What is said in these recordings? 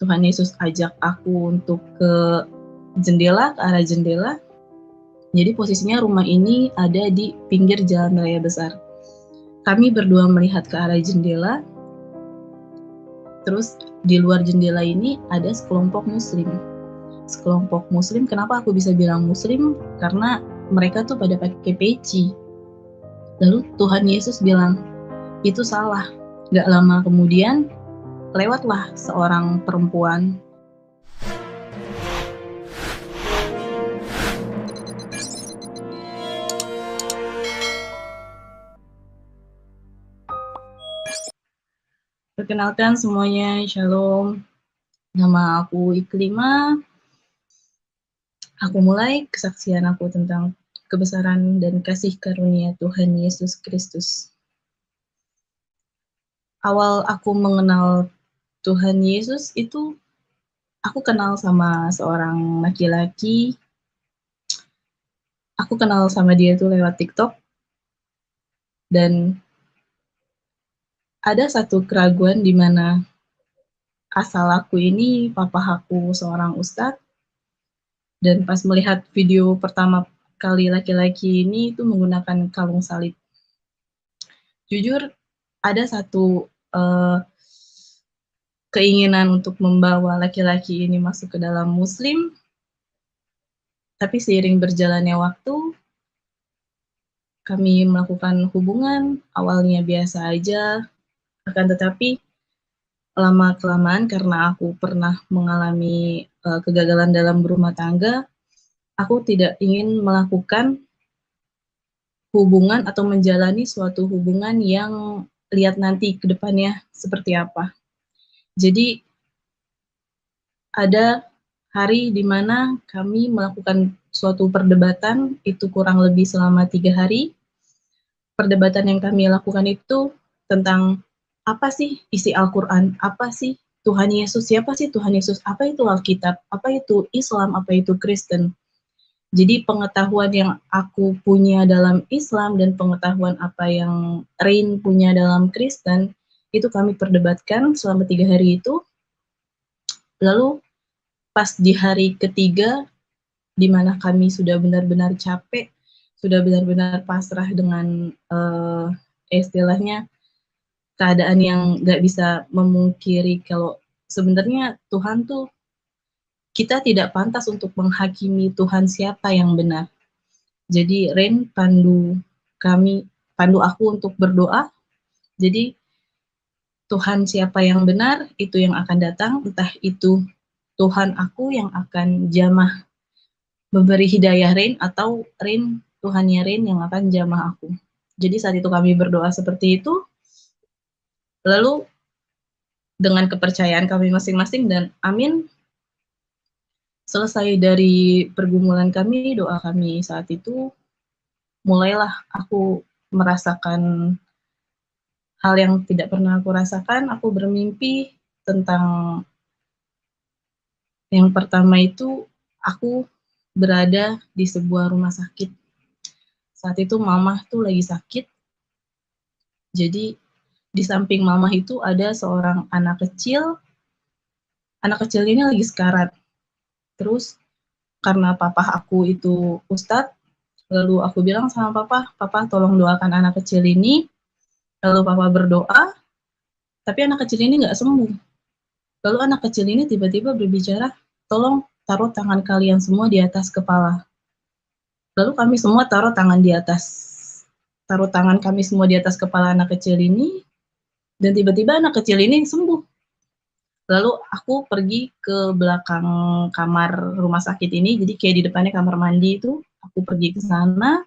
Tuhan Yesus ajak aku untuk ke jendela, ke arah jendela. Jadi posisinya rumah ini ada di pinggir jalan raya besar. Kami berdua melihat ke arah jendela, terus di luar jendela ini ada sekelompok muslim. Sekelompok muslim, kenapa aku bisa bilang muslim? Karena mereka tuh pada pakai peci. Lalu Tuhan Yesus bilang, itu salah. Gak lama kemudian, lewatlah seorang perempuan. Perkenalkan semuanya, Shalom. Nama aku Iklima. Aku mulai kesaksian aku tentang kebesaran dan kasih karunia Tuhan Yesus Kristus. Awal aku mengenal Tuhan Yesus itu, aku kenal sama seorang laki-laki. Aku kenal sama dia itu lewat TikTok. Dan ada satu keraguan di mana asal aku ini, papa aku seorang ustadz. Dan pas melihat video pertama kali laki-laki ini itu menggunakan kalung salib. Jujur, ada satu keinginan untuk membawa laki-laki ini masuk ke dalam Muslim, tapi seiring berjalannya waktu, kami melakukan hubungan, awalnya biasa aja, akan tetapi lama-kelamaan karena aku pernah mengalami kegagalan dalam berumah tangga, aku tidak ingin melakukan hubungan atau menjalani suatu hubungan yang lihat nanti ke depannya seperti apa. Jadi ada hari di mana kami melakukan suatu perdebatan, itu kurang lebih selama 3 hari. Perdebatan yang kami lakukan itu tentang apa sih isi Al-Quran, apa sih Tuhan Yesus, siapa sih Tuhan Yesus, apa itu Alkitab, apa itu Islam, apa itu Kristen. Jadi pengetahuan yang aku punya dalam Islam dan pengetahuan apa yang Rain punya dalam Kristen, itu kami perdebatkan selama 3 hari itu. Lalu pas di hari ketiga, di mana kami sudah benar-benar capek, sudah benar-benar pasrah dengan istilahnya keadaan yang gak bisa memungkiri kalau sebenarnya Tuhan tuh, kita tidak pantas untuk menghakimi Tuhan siapa yang benar. Jadi Rain pandu aku untuk berdoa. Jadi Tuhan siapa yang benar, itu yang akan datang, entah itu Tuhan aku yang akan jamah memberi hidayah Rain, atau Rain, Tuhannya Rain yang akan jamah aku. Jadi saat itu kami berdoa seperti itu, lalu dengan kepercayaan kami masing-masing dan amin, selesai dari pergumulan kami, doa kami saat itu, mulailah aku merasakan hal yang tidak pernah aku rasakan. Aku bermimpi tentang yang pertama itu, aku berada di sebuah rumah sakit. Saat itu mama tuh lagi sakit. Jadi di samping mama itu ada seorang anak kecil. Anak kecil ini lagi sekarat. Terus karena papa aku itu ustadz, lalu aku bilang sama papa tolong doakan anak kecil ini. Lalu papa berdoa, tapi anak kecil ini nggak sembuh. Lalu anak kecil ini tiba-tiba berbicara, tolong taruh tangan kalian semua di atas kepala. Lalu kami semua taruh tangan kami semua di atas kepala anak kecil ini, dan tiba-tiba anak kecil ini sembuh. Lalu aku pergi ke belakang kamar rumah sakit ini, jadi kayak di depannya kamar mandi itu, aku pergi ke sana,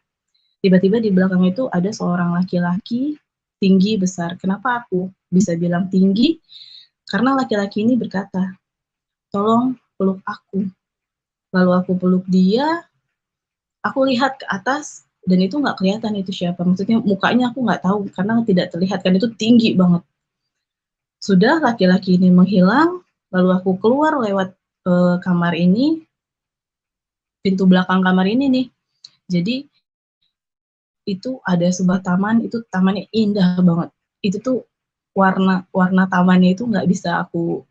tiba-tiba di belakang itu ada seorang laki-laki tinggi besar. Kenapa aku bisa bilang tinggi? Karena laki-laki ini berkata, tolong peluk aku. Lalu aku peluk dia, aku lihat ke atas, dan itu nggak kelihatan itu siapa. Maksudnya mukanya aku nggak tahu, karena tidak terlihat, kan itu tinggi banget. Sudah laki-laki ini menghilang, lalu aku keluar lewat kamar ini, pintu belakang kamar ini nih. Jadi itu ada sebuah taman, itu tamannya indah banget. Itu tuh warna tamannya itu nggak bisa aku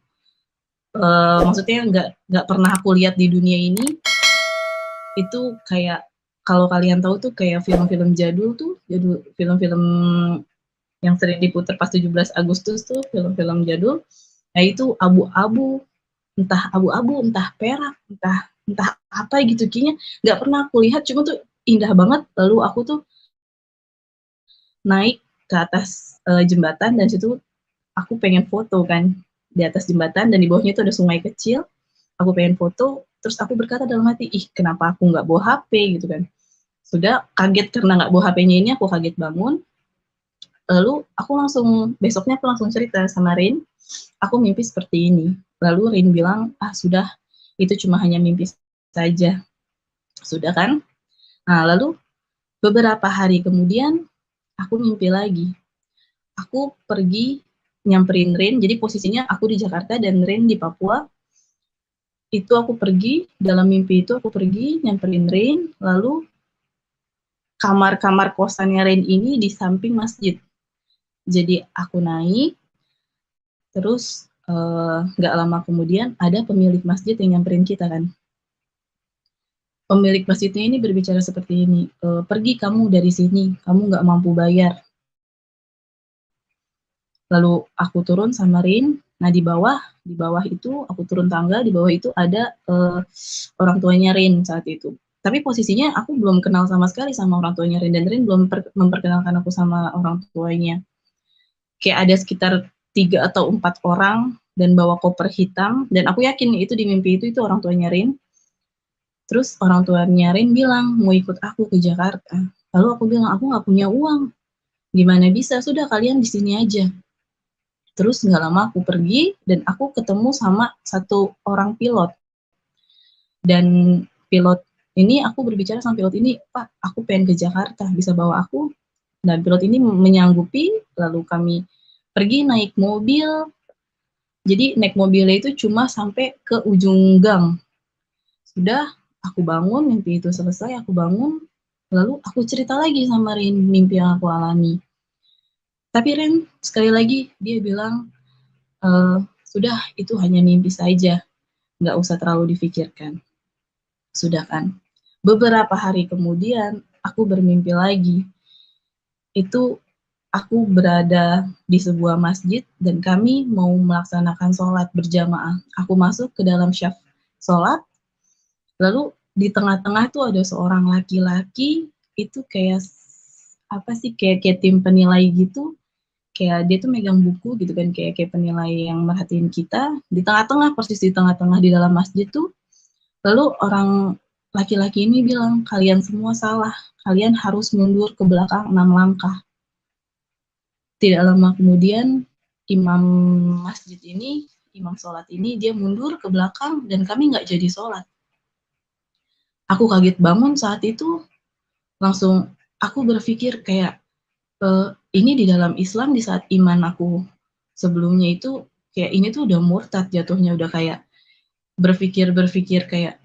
maksudnya nggak pernah aku lihat di dunia ini. Itu kayak kalau kalian tahu tuh kayak film-film jadul tuh, jadul film-film yang sering diputar pas 17 Agustus tuh, film-film jadul. Nah itu abu-abu, entah perak, entah apa gitu, kayaknya nggak pernah aku lihat, cuma tuh indah banget. Lalu aku tuh naik ke atas jembatan, dan situ aku pengen foto kan di atas jembatan, dan di bawahnya itu ada sungai kecil. Aku pengen foto, terus aku berkata dalam hati, ih kenapa aku nggak bawa HP gitu kan. Sudah kaget karena nggak bawa HP-nya ini, aku kaget bangun. Lalu aku besoknya aku langsung cerita sama Rin, aku mimpi seperti ini. Lalu Rin bilang, ah sudah, itu cuma hanya mimpi saja. Sudah kan? Nah lalu beberapa hari kemudian, aku mimpi lagi. Aku pergi nyamperin Rin, jadi posisinya aku di Jakarta dan Rin di Papua. Itu aku pergi, dalam mimpi itu aku pergi nyamperin Rin, lalu kamar-kamar kosannya Rin ini di samping masjid. Jadi aku naik, terus nggak lama kemudian ada pemilik masjid yang nyamperin kita kan. Pemilik masjidnya ini berbicara seperti ini, pergi kamu dari sini, kamu nggak mampu bayar. Lalu aku turun sama Rin. Nah di bawah itu aku turun tangga, di bawah itu ada orang tuanya Rin saat itu. Tapi posisinya aku belum kenal sama sekali sama orang tuanya Rin, dan Rin belum memperkenalkan aku sama orang tuanya. Kayak ada sekitar 3 atau 4 orang dan bawa koper hitam, dan aku yakin itu di mimpi itu orang tuanya Rin. Terus orang tuanya Rin bilang mau ikut aku ke Jakarta. Lalu aku bilang aku nggak punya uang. Gimana bisa? Sudah kalian di sini aja. Terus nggak lama aku pergi dan aku ketemu sama satu orang pilot. Dan pilot ini, aku berbicara sama pilot ini, Pak, aku pengen ke Jakarta, bisa bawa aku? Dan pilot ini menyanggupi, lalu kami pergi naik mobil. Jadi naik mobilnya itu cuma sampai ke ujung gang. Sudah, aku bangun, mimpi itu selesai, aku bangun, lalu aku cerita lagi sama Rin mimpi yang aku alami. Tapi Rin sekali lagi dia bilang, sudah itu hanya mimpi saja, nggak usah terlalu difikirkan. Sudah kan. Beberapa hari kemudian aku bermimpi lagi. Itu aku berada di sebuah masjid dan kami mau melaksanakan sholat berjamaah. Aku masuk ke dalam syaf sholat, lalu di tengah-tengah tuh ada seorang laki-laki, itu kayak apa sih, kayak tim penilai gitu, kayak dia tuh megang buku gitu kan, kayak penilai yang merhatiin kita. Di tengah-tengah, persis di tengah-tengah di dalam masjid tuh, lalu orang laki-laki ini bilang, kalian semua salah, kalian harus mundur ke belakang 6 langkah. Tidak lama kemudian imam masjid ini, imam sholat ini, dia mundur ke belakang dan kami nggak jadi sholat. Aku kaget bangun saat itu, langsung aku berpikir kayak, ini di dalam Islam di saat iman aku sebelumnya itu, kayak ini tuh udah murtad jatuhnya, udah kayak berpikir kayak,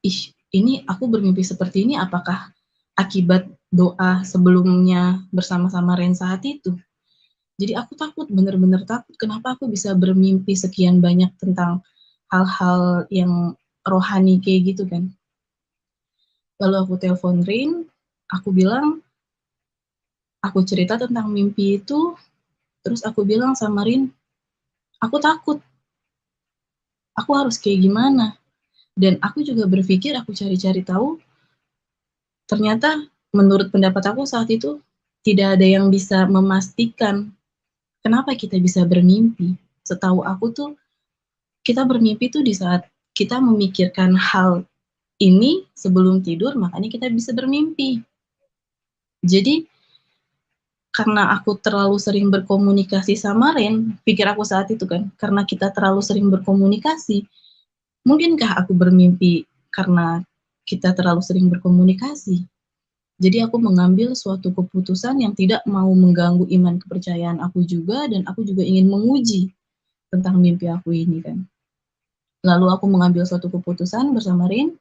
ih ini aku bermimpi seperti ini apakah akibat doa sebelumnya bersama-sama Ren saat itu. Jadi aku takut, bener-bener takut, kenapa aku bisa bermimpi sekian banyak tentang hal-hal yang rohani kayak gitu kan. Lalu aku telepon Rin, aku bilang, aku cerita tentang mimpi itu, terus aku bilang sama Rin, aku takut, aku harus kayak gimana. Dan aku juga berpikir, aku cari-cari tahu, ternyata menurut pendapat aku saat itu, tidak ada yang bisa memastikan kenapa kita bisa bermimpi. Setahu aku tuh, kita bermimpi tuh di saat kita memikirkan hal ini sebelum tidur, makanya kita bisa bermimpi. Jadi, karena aku terlalu sering berkomunikasi sama Ren, pikir aku saat itu kan, karena kita terlalu sering berkomunikasi, mungkinkah aku bermimpi karena kita terlalu sering berkomunikasi? Jadi aku mengambil suatu keputusan yang tidak mau mengganggu iman kepercayaan aku juga, dan aku juga ingin menguji tentang mimpi aku ini kan. Lalu aku mengambil suatu keputusan bersama Rin,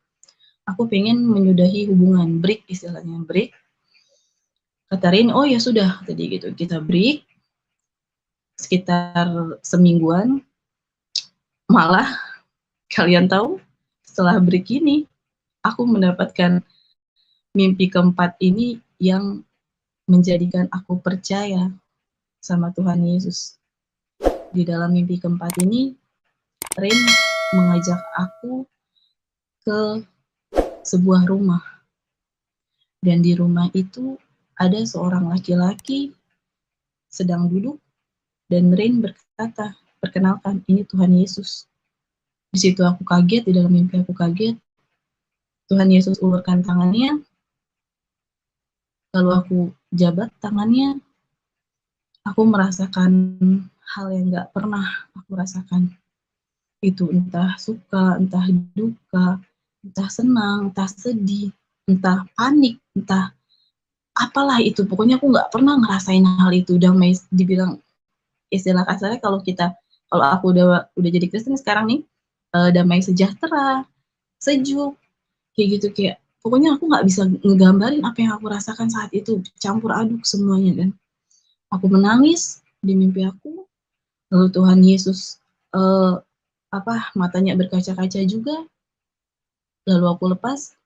aku pengen menyudahi hubungan, break istilahnya, break. Kata Rin, oh ya sudah, tadi gitu, kita break sekitar semingguan, malah Kalian tahu, setelah break ini, aku mendapatkan mimpi keempat ini yang menjadikan aku percaya sama Tuhan Yesus. Di dalam mimpi keempat ini, Rain mengajak aku ke sebuah rumah. Dan di rumah itu ada seorang laki-laki sedang duduk dan Rain berkata, "Perkenalkan, ini Tuhan Yesus." Di situ aku kaget, di dalam mimpi aku kaget. Tuhan Yesus ulurkan tangannya, lalu aku jabat tangannya. Aku merasakan hal yang gak pernah aku rasakan. Itu entah suka, entah duka, entah senang, entah sedih, entah panik, entah apalah itu. Pokoknya aku gak pernah ngerasain hal itu. Damai, dibilang istilah kasarnya kalau aku udah jadi Kristen sekarang nih, damai sejahtera, sejuk, kayak gitu, kayak pokoknya aku nggak bisa ngegambarin apa yang aku rasakan saat itu, campur aduk semuanya kan. Aku menangis di mimpi aku, lalu Tuhan Yesus matanya berkaca-kaca juga, lalu aku lepas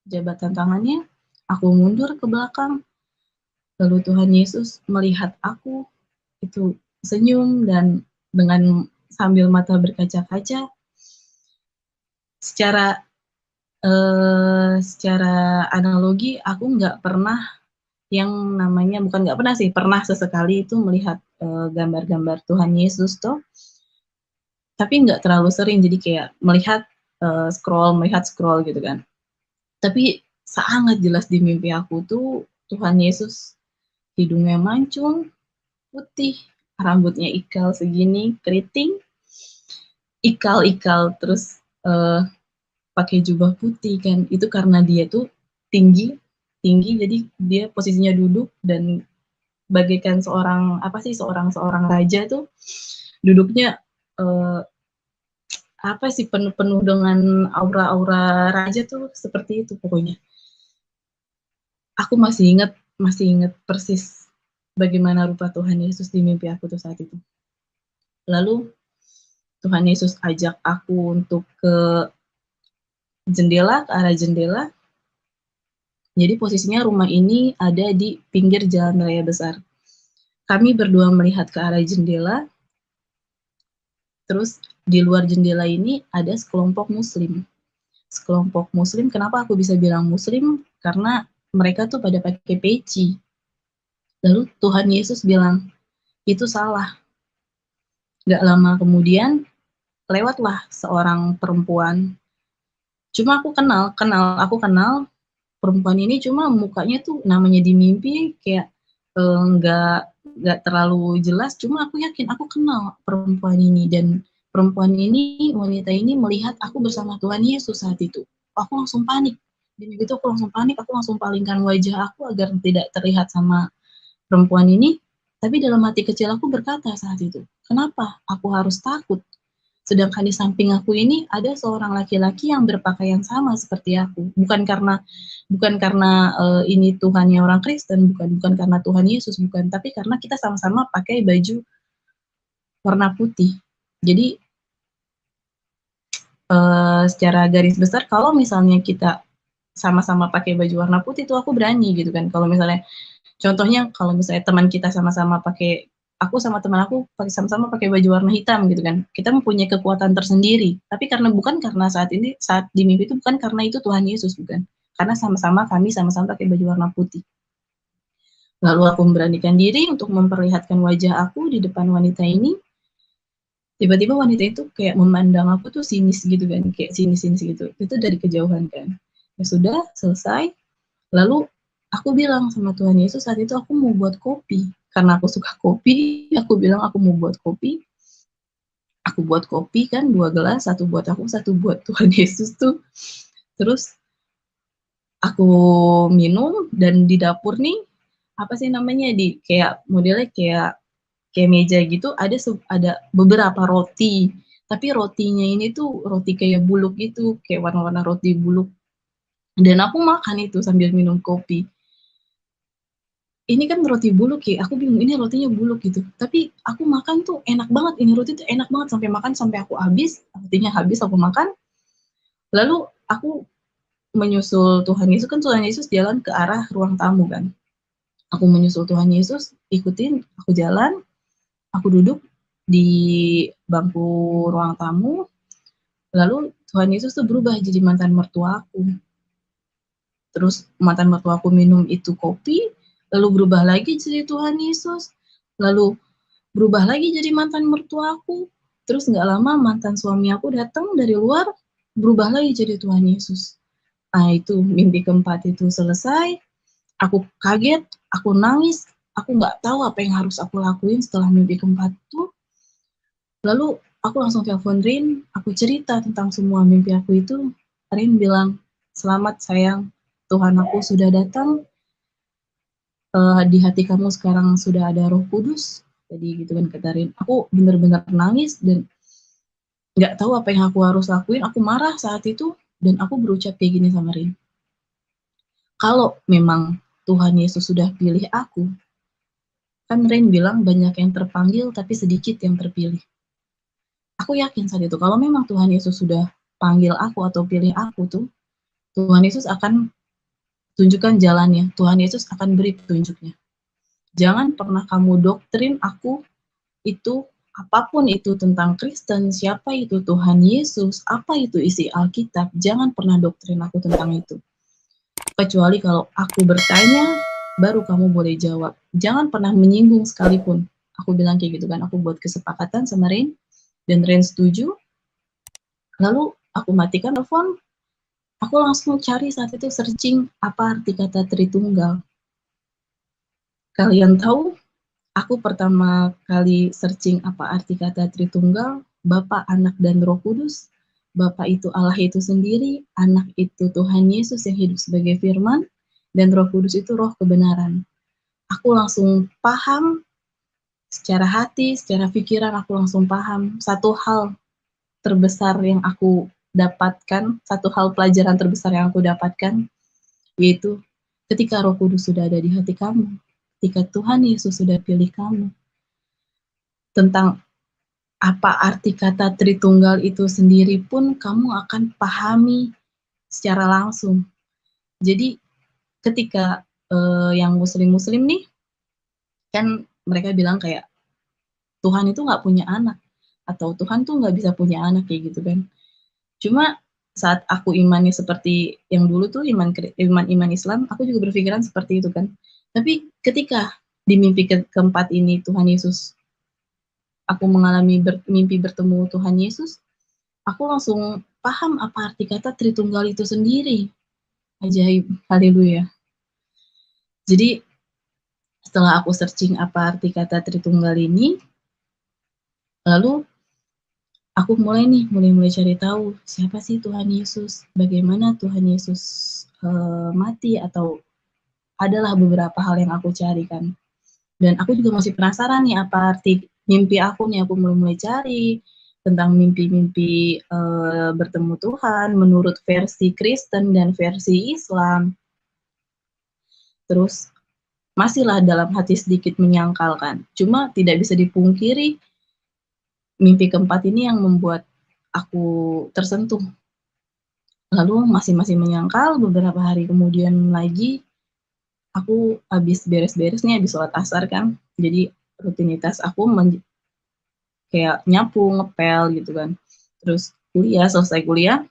jabatan tangannya, aku mundur ke belakang, lalu Tuhan Yesus melihat aku, itu senyum dan dengan sambil mata berkaca-kaca, secara analogi aku nggak pernah yang namanya, bukan nggak pernah sih, pernah sesekali itu melihat gambar-gambar Tuhan Yesus tuh, tapi nggak terlalu sering, jadi kayak melihat scroll gitu kan. Tapi sangat jelas di mimpi aku tuh Tuhan Yesus hidungnya mancung, putih, rambutnya ikal segini, keriting, ikal-ikal, terus pakai jubah putih kan. Itu karena dia tuh tinggi, jadi dia posisinya duduk dan bagaikan seorang raja tuh duduknya penuh dengan aura-aura raja tuh, seperti itu pokoknya. Aku masih ingat persis bagaimana rupa Tuhan Yesus di mimpi aku tuh saat itu. Lalu Tuhan Yesus ajak aku untuk ke arah jendela. Jadi posisinya rumah ini ada di pinggir jalan raya besar. Kami berdua melihat ke arah jendela, terus di luar jendela ini ada sekelompok muslim. Sekelompok muslim, kenapa aku bisa bilang muslim? Karena mereka tuh pada pakai peci. Lalu Tuhan Yesus bilang, itu salah. Gak lama kemudian, lewatlah seorang perempuan. Cuma aku kenal perempuan ini, cuma mukanya tuh namanya di mimpi kayak nggak terlalu jelas, cuma aku yakin aku kenal perempuan ini, dan wanita ini melihat aku bersama Tuhan Yesus saat itu. Aku langsung panik. Di mimpi itu aku langsung panik, aku langsung palingkan wajah aku agar tidak terlihat sama perempuan ini, tapi dalam hati kecil aku berkata saat itu, kenapa aku harus takut? Sedangkan di samping aku ini ada seorang laki-laki yang berpakaian sama seperti aku. Bukan karena ini Tuhannya orang Kristen, bukan karena Tuhan Yesus, bukan, tapi karena kita sama-sama pakai baju warna putih. Jadi secara garis besar kalau misalnya kita sama-sama pakai baju warna putih itu aku berani gitu kan. Kalau misalnya contohnya kalau misalnya teman kita sama-sama pakai, aku sama teman aku sama-sama pakai baju warna hitam gitu kan, kita mempunyai kekuatan tersendiri. Tapi bukan karena saat di mimpi itu bukan karena itu Tuhan Yesus, bukan. Karena kami sama-sama pakai baju warna putih. Lalu aku memberanikan diri untuk memperlihatkan wajah aku di depan wanita ini. Tiba-tiba wanita itu kayak memandang aku tuh sinis gitu kan, kayak sinis gitu. Itu dari kejauhan kan. Ya sudah, selesai. Lalu aku bilang sama Tuhan Yesus saat itu, aku mau buat kopi. Karena aku suka kopi, aku bilang aku mau buat kopi. Aku buat kopi kan, 2 gelas, 1 buat aku, 1 buat Tuhan Yesus tuh. Terus aku minum, dan di dapur nih, kayak modelnya kayak meja gitu, ada beberapa roti. Tapi rotinya ini tuh roti kayak buluk gitu, kayak warna-warna roti buluk. Dan aku makan itu sambil minum kopi. ini kan roti buluk ya, aku bingung ini rotinya buluk gitu. Tapi aku makan tuh enak banget, ini roti tuh enak banget sampai makan sampai aku habis, rotinya habis aku makan. Lalu aku menyusul Tuhan Yesus, kan Tuhan Yesus jalan ke arah ruang tamu kan. Aku menyusul Tuhan Yesus, ikutin, aku jalan, aku duduk di bangku ruang tamu, lalu Tuhan Yesus tuh berubah jadi mantan mertuaku. Terus mantan mertuaku minum itu kopi, lalu berubah lagi jadi Tuhan Yesus, lalu berubah lagi jadi mantan mertuaku. Terus nggak lama mantan suami aku datang dari luar, berubah lagi jadi Tuhan Yesus. Nah itu mimpi keempat itu selesai, aku kaget, aku nangis, aku nggak tahu apa yang harus aku lakuin setelah mimpi keempat itu. Lalu aku langsung telepon Rin, aku cerita tentang semua mimpi aku itu. Rin bilang, selamat sayang, Tuhan aku sudah datang, di hati kamu sekarang sudah ada Roh Kudus. Jadi gitu kan kata Rin. Aku benar-benar nangis dan nggak tahu apa yang aku harus lakuin. Aku marah saat itu dan aku berucap kayak gini sama Rin. Kalau memang Tuhan Yesus sudah pilih aku, kan Rin bilang banyak yang terpanggil tapi sedikit yang terpilih. Aku yakin saat itu kalau memang Tuhan Yesus sudah panggil aku atau pilih aku tuh, Tuhan Yesus akan tunjukkan jalannya. Tuhan Yesus akan beri petunjuknya. Jangan pernah kamu doktrin aku itu apapun itu tentang Kristen, siapa itu Tuhan Yesus, apa itu isi Alkitab, jangan pernah doktrin aku tentang itu. Kecuali kalau aku bertanya, baru kamu boleh jawab. Jangan pernah menyinggung sekalipun. Aku bilang kayak gitu kan, aku buat kesepakatan sama Rain, dan Rain setuju. Lalu aku matikan telepon, aku langsung cari saat itu searching apa arti kata Tritunggal. Kalian tahu, aku pertama kali searching apa arti kata Tritunggal, Bapa, Anak, dan Roh Kudus. Bapa itu Allah itu sendiri, Anak itu Tuhan Yesus yang hidup sebagai firman, dan Roh Kudus itu roh kebenaran. Aku langsung paham, secara hati, secara pikiran aku langsung paham. Satu hal terbesar yang aku dapatkan, satu hal pelajaran terbesar yang aku dapatkan, yaitu ketika Roh Kudus sudah ada di hati kamu, ketika Tuhan Yesus sudah pilih kamu, tentang apa arti kata Tritunggal itu sendiri pun kamu akan pahami secara langsung. Jadi ketika yang muslim-muslim nih, kan mereka bilang kayak Tuhan itu nggak punya anak, atau Tuhan tuh nggak bisa punya anak kayak gitu kan. Cuma saat aku imannya seperti yang dulu tuh iman Islam, aku juga berpikiran seperti itu kan. Tapi ketika di mimpi keempat ini Tuhan Yesus, aku mengalami mimpi bertemu Tuhan Yesus, aku langsung paham apa arti kata Tritunggal itu sendiri. Ajaib, haleluya. Jadi setelah aku searching apa arti kata Tritunggal ini, lalu aku mulai cari tahu siapa sih Tuhan Yesus, bagaimana Tuhan Yesus mati, atau adalah beberapa hal yang aku cari kan. Dan aku juga masih penasaran nih apa arti mimpi aku nih, aku mulai cari tentang mimpi-mimpi bertemu Tuhan menurut versi Kristen dan versi Islam. Terus masihlah dalam hati sedikit menyangkalkan. Cuma tidak bisa dipungkiri mimpi keempat ini yang membuat aku tersentuh. Lalu masih menyangkal, beberapa hari kemudian lagi aku habis beres-beres nih, habis sholat asar kan. Jadi rutinitas aku kayak nyapu, ngepel gitu kan. Terus selesai kuliah,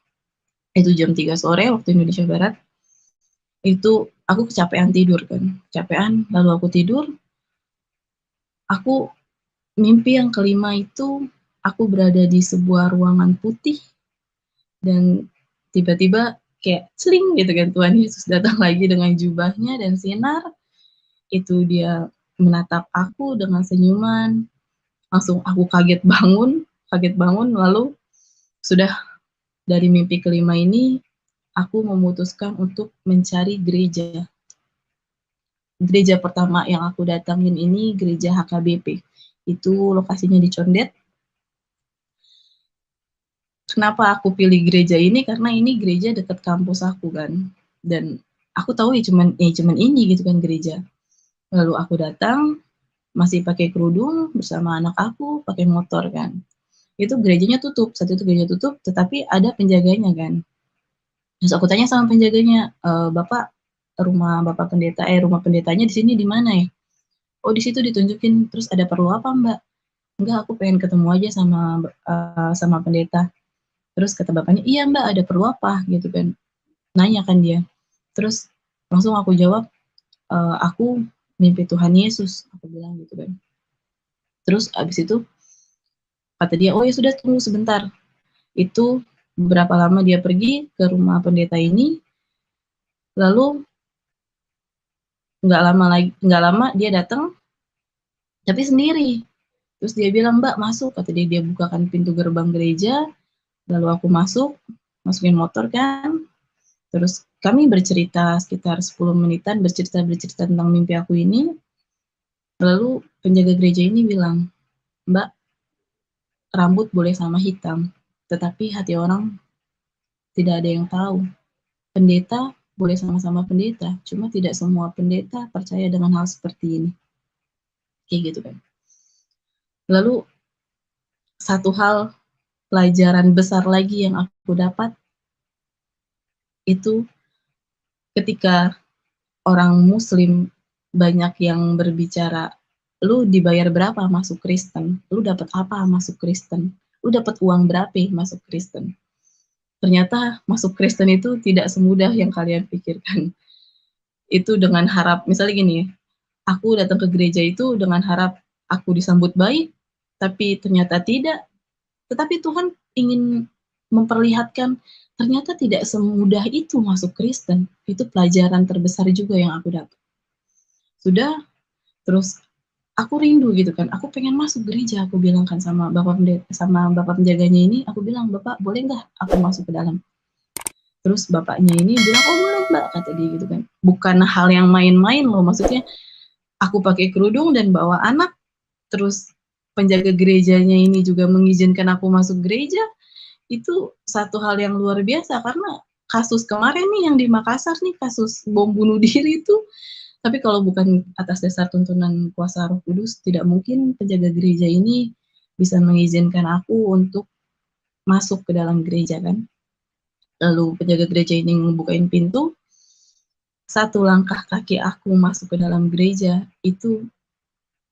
itu jam 3 sore waktu Indonesia Barat, itu aku kecapean tidur kan. Kecapean, lalu aku tidur, aku mimpi yang kelima itu, aku berada di sebuah ruangan putih, dan tiba-tiba kayak celing gitu kan, Tuhan Yesus datang lagi dengan jubahnya dan sinar, itu dia menatap aku dengan senyuman, langsung aku kaget bangun, lalu sudah dari mimpi kelima ini, aku memutuskan untuk mencari gereja. Gereja pertama yang aku datangin ini gereja HKBP. Itu lokasinya di Condet. Kenapa aku pilih gereja ini? Karena ini gereja dekat kampus aku kan. Dan aku tahu ya cuman ini gitu kan gereja. Lalu aku datang, masih pakai kerudung bersama anak aku, pakai motor kan. Itu gerejanya tutup, saat itu gereja tutup, tetapi ada penjaganya kan. Terus aku tanya sama penjaganya, "Bapak, rumah pendetanya di sini di mana ya?" "Oh, di situ," ditunjukin. Terus, "Ada perlu apa, Mbak?" "Enggak, aku pengen ketemu aja sama pendeta." Terus kata bapaknya, "Iya, Mbak, ada perlu apa?" Gitu kan. Nanya kan dia. Terus langsung aku jawab, "Aku mimpi Tuhan Yesus," aku bilang gitu kan. Terus abis itu kata dia, "Oh ya sudah, tunggu sebentar." Itu beberapa lama dia pergi ke rumah pendeta ini, lalu nggak lama dia datang, tapi sendiri. Terus dia bilang, "Mbak, masuk," kata dia. Dia bukakan pintu gerbang gereja, lalu aku masuk, masukin motor kan, terus kami bercerita sekitar 10 menitan, bercerita tentang mimpi aku ini. Lalu penjaga gereja ini bilang, "Mbak, rambut boleh sama hitam, tetapi hati orang tidak ada yang tahu. Pendeta boleh sama-sama pendeta, cuma tidak semua pendeta percaya dengan hal seperti ini." Kayak gitu kan. Lalu satu hal pelajaran besar lagi yang aku dapat itu ketika orang muslim banyak yang berbicara, "Lu dibayar berapa masuk Kristen? Lu dapat apa masuk Kristen? Lu dapat uang berapa masuk Kristen?" Ternyata masuk Kristen itu tidak semudah yang kalian pikirkan. Itu dengan harap misalnya gini, aku datang ke gereja itu dengan harap aku disambut baik, tapi ternyata tidak. Tetapi Tuhan ingin memperlihatkan ternyata tidak semudah itu masuk Kristen. Itu pelajaran terbesar juga yang aku dapat. Sudah, terus aku rindu gitu kan, aku pengen masuk gereja, aku bilang kan sama bapak penjaganya ini, aku bilang, "Bapak, boleh nggak aku masuk ke dalam?" Terus bapaknya ini bilang, "Oh, boleh, Mbak," kata dia gitu kan. Bukan hal yang main-main loh, maksudnya aku pakai kerudung dan bawa anak, terus penjaga gerejanya ini juga mengizinkan aku masuk gereja. Itu satu hal yang luar biasa karena kasus kemarin nih yang di Makassar nih, kasus bom bunuh diri itu, tapi kalau bukan atas dasar tuntunan kuasa Roh Kudus, tidak mungkin penjaga gereja ini bisa mengizinkan aku untuk masuk ke dalam gereja kan. Lalu penjaga gereja ini ngebukain pintu, satu langkah kaki aku masuk ke dalam gereja, itu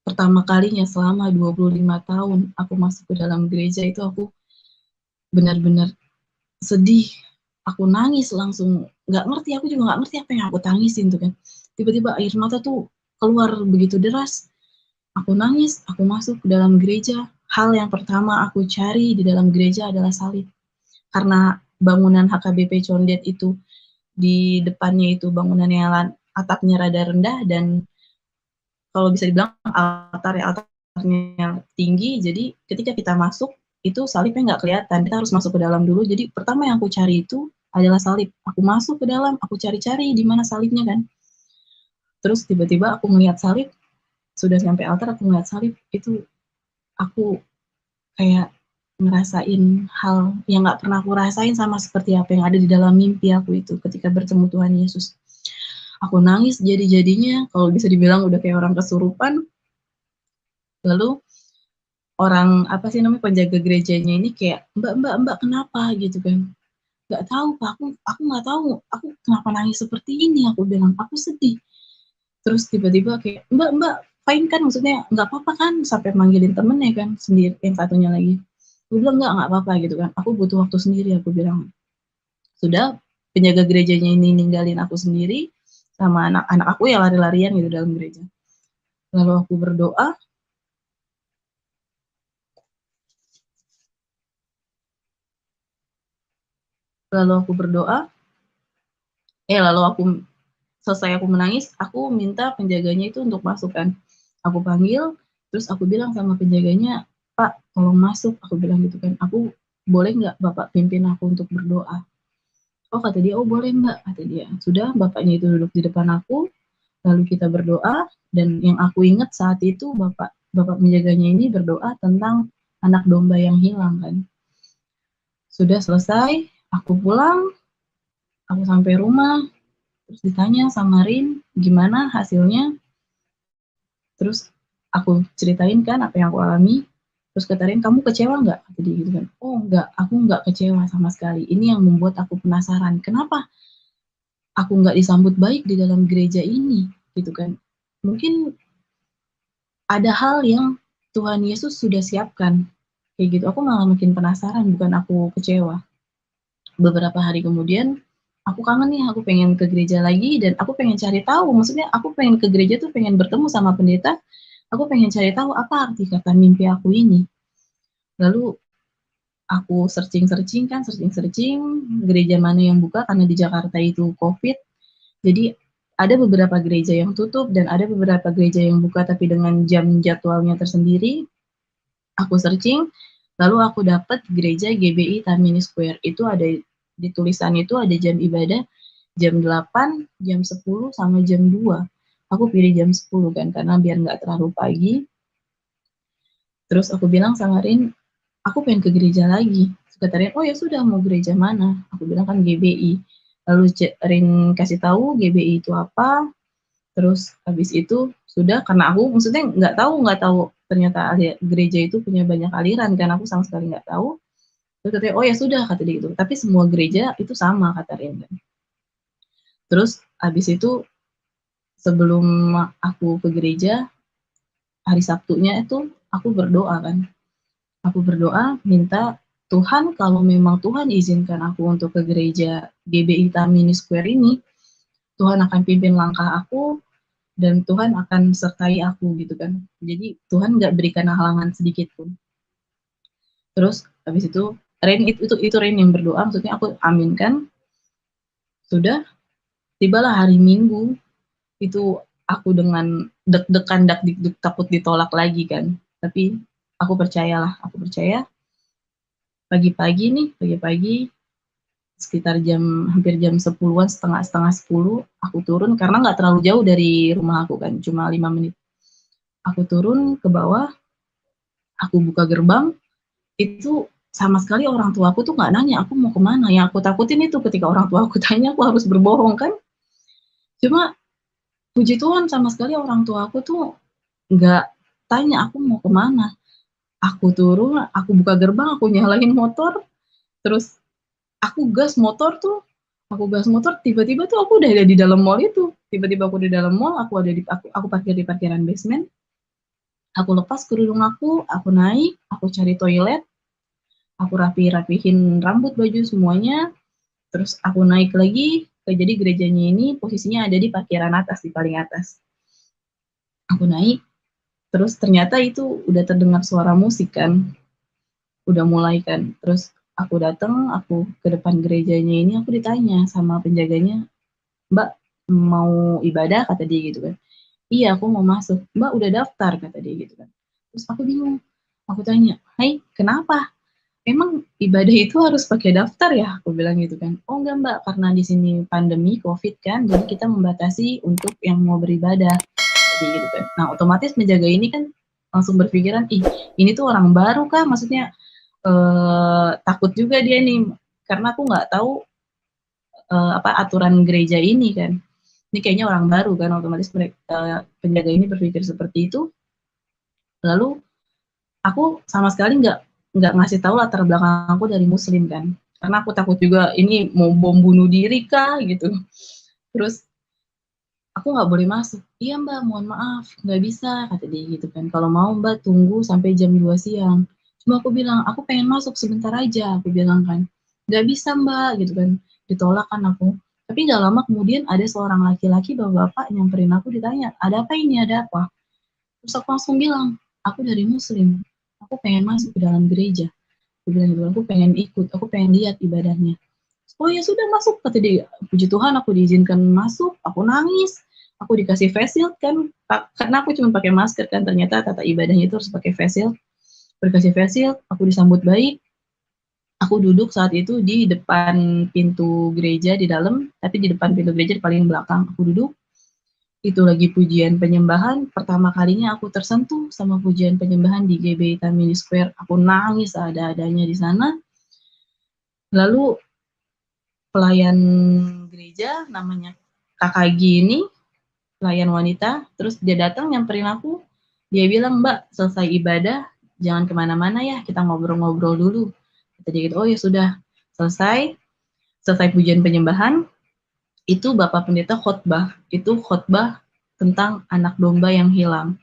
pertama kalinya selama 25 tahun aku masuk ke dalam gereja, itu aku benar-benar sedih, aku nangis langsung, nggak ngerti, aku juga nggak ngerti apa yang aku tangisin tuh kan. Tiba-tiba air mata tuh keluar begitu deras, aku nangis, aku masuk ke dalam gereja. Hal yang pertama aku cari di dalam gereja adalah salib. Karena bangunan HKBP Condet itu di depannya itu bangunan yang atapnya rada rendah dan kalau bisa dibilang altarnya tinggi, jadi ketika kita masuk itu salibnya nggak kelihatan, kita harus masuk ke dalam dulu. Jadi pertama yang aku cari itu adalah salib. Aku masuk ke dalam, aku cari-cari di mana salibnya kan. Terus tiba-tiba aku ngelihat salib, sudah sampai altar aku ngelihat salib, itu aku kayak ngerasain hal yang nggak pernah aku rasain sama seperti apa yang ada di dalam mimpi aku itu ketika bertemu Tuhan Yesus. Aku nangis jadi-jadinya, kalau bisa dibilang udah kayak orang kesurupan. Lalu orang apa sih namanya penjaga gerejanya ini kayak, "Mbak, Mbak, Mbak, kenapa?" Gitu kan. "Nggak tahu, Pak, aku nggak tahu, aku kenapa nangis seperti ini," aku bilang, "aku sedih." Terus tiba-tiba kayak, "Mbak, Mbak, fine kan?" Maksudnya nggak apa-apa kan? Sampai manggilin temennya kan sendiri, yang satunya lagi. Aku bilang, "Nggak apa-apa," gitu kan. "Aku butuh waktu sendiri," aku bilang. Sudah, penjaga gerejanya ini ninggalin aku sendiri sama anak-anak aku ya lari-larian gitu dalam gereja. Lalu aku berdoa, lalu aku berdoa, lalu aku selesai aku menangis, aku minta penjaganya itu untuk masuk kan. Aku panggil, terus aku bilang sama penjaganya, "Pak, tolong masuk," aku bilang gitu kan. "Aku boleh nggak Bapak pimpin aku untuk berdoa?" "Oh," kata dia, "oh boleh Mbak," kata dia. Sudah, bapaknya itu duduk di depan aku, lalu kita berdoa, dan yang aku ingat saat itu bapak bapak penjaganya ini berdoa tentang anak domba yang hilang kan. Sudah selesai, aku pulang, aku sampai rumah, terus ditanya sama Rin, "Gimana hasilnya?" Terus aku ceritain kan apa yang aku alami, terus kata Rin, "Kamu kecewa nggak?" Kata dia gitu kan. "Oh nggak, aku nggak kecewa sama sekali. Ini yang membuat aku penasaran, kenapa aku nggak disambut baik di dalam gereja ini?" Gitu kan. Mungkin ada hal yang Tuhan Yesus sudah siapkan, kayak gitu. Aku malah makin penasaran, bukan aku kecewa. Beberapa hari kemudian, aku kangen nih, aku pengen ke gereja lagi dan aku pengen cari tahu, maksudnya aku pengen ke gereja tuh pengen bertemu sama pendeta, aku pengen cari tahu apa arti kata mimpi aku ini. Lalu aku searching-searching kan, searching-searching gereja mana yang buka karena di Jakarta itu Covid. Jadi ada beberapa gereja yang tutup dan ada beberapa gereja yang buka tapi dengan jam jadwalnya tersendiri. Aku searching, lalu aku dapat gereja GBI Tamini Square. Itu ada di tulisan itu ada jam ibadah jam 8, jam 10, sama jam 2. Aku pilih jam 10 kan karena biar nggak terlalu pagi. Terus aku bilang sama Rin, aku pengen ke gereja lagi. Kata Rin, oh ya sudah, mau gereja mana? Aku bilang kan GBI. Lalu Rin kasih tahu GBI itu apa. Terus habis itu sudah, karena aku maksudnya nggak tahu ternyata gereja itu punya banyak aliran kan, aku sama sekali nggak tahu. Terus katanya, oh ya sudah, kata dia gitu. Tapi semua gereja itu sama, kata Rin kan. Terus habis itu sebelum aku ke gereja hari Sabtunya itu aku berdoa kan. Aku berdoa minta Tuhan, kalau memang Tuhan izinkan aku untuk ke gereja GBI Tamini Square ini, Tuhan akan pimpin langkah aku dan Tuhan akan sertai aku gitu kan. Jadi Tuhan nggak berikan halangan sedikit pun. Terus habis itu Rain itu Rain yang berdoa, maksudnya aku aminkan. Sudah tibalah hari Minggu, itu aku dengan deg-degan dak-dikduk takut ditolak lagi kan. Tapi aku percayalah, aku percaya. Pagi-pagi sekitar hampir jam 10-an, setengah 10, aku turun karena nggak terlalu jauh dari rumah aku kan, cuma 5 menit. Aku turun ke bawah, aku buka gerbang, itu sama sekali orang tuaku tuh nggak nanya aku mau kemana. Yang aku takutin itu ketika orang tua aku tanya aku harus berbohong kan. Cuma puji Tuhan sama sekali orang tua aku tuh nggak tanya aku mau kemana. Aku turun, aku buka gerbang, aku nyalain motor, terus aku gas motor, tiba-tiba tuh aku udah ada di dalam mall itu. Tiba-tiba aku di dalam mall, aku parkir di parkiran basement. Aku lepas kerudung aku naik, aku cari toilet, aku rapihin rambut, baju semuanya, terus aku naik lagi. Jadi gerejanya ini posisinya ada di parkiran atas, di paling atas. Aku naik, terus ternyata itu udah terdengar suara musik kan, udah mulai kan. Terus aku datang, aku ke depan gerejanya ini, aku ditanya sama penjaganya, "Mbak, mau ibadah?" kata dia gitu kan. "Iya, aku mau masuk." "Mbak udah daftar?" kata dia gitu kan. Terus aku bingung, aku tanya, "Hai, kenapa? Emang ibadah itu harus pakai daftar ya?" Aku bilang gitu kan. "Oh enggak Mbak, karena di sini pandemi COVID kan, jadi kita membatasi untuk yang mau beribadah." Jadi gitu kan. Nah, otomatis penjaga ini kan langsung berpikiran, ih ini tuh orang baru kah? Maksudnya takut juga dia nih, karena aku nggak tahu apa aturan gereja ini kan. Ini kayaknya orang baru kan, otomatis penjaga ini berpikir seperti itu. Lalu aku sama sekali nggak ngasih tahu latar belakang aku dari Muslim kan, karena aku takut juga ini mau bom bunuh diri kah gitu. Terus aku nggak boleh masuk. "Iya Mbak, mohon maaf, nggak bisa," kata dia gitu kan. "Kalau mau Mbak tunggu sampai jam 2 siang." Cuma aku bilang, "Aku pengen masuk sebentar aja," aku bilang kan. "Nggak bisa Mbak," gitu kan. Ditolak kan aku. Tapi nggak lama kemudian ada seorang laki-laki bapak-bapak nyamperin aku, ditanya, "Ada apa ini? Ada apa?" Terus aku langsung bilang, "Aku dari Muslim. Aku pengen masuk ke dalam gereja." Aku bilang gitu, "Aku pengen ikut, aku pengen lihat ibadahnya." "Oh ya sudah masuk," kata dia. Puji Tuhan aku diizinkan masuk, aku nangis, aku dikasih face shield kan, karena aku cuma pakai masker kan, ternyata tata ibadahnya itu harus pakai face shield. Dikasih face shield, aku disambut baik. Aku duduk saat itu di depan pintu gereja di dalam, tapi di depan pintu gereja di paling belakang. Aku duduk, itu lagi pujian penyembahan. Pertama kalinya aku tersentuh sama pujian penyembahan di GBI Tamini Square. Aku nangis ada-adanya di sana. Lalu pelayan gereja namanya Kakak G ini, pelayan wanita, terus dia datang nyamperin aku, Dia bilang, "Mbak, selesai ibadah, jangan kemana-mana ya, kita ngobrol-ngobrol dulu." Kata dia gitu, "Oh ya sudah." Selesai pujian penyembahan, itu Bapak Pendeta khotbah. Itu khotbah tentang anak domba yang hilang.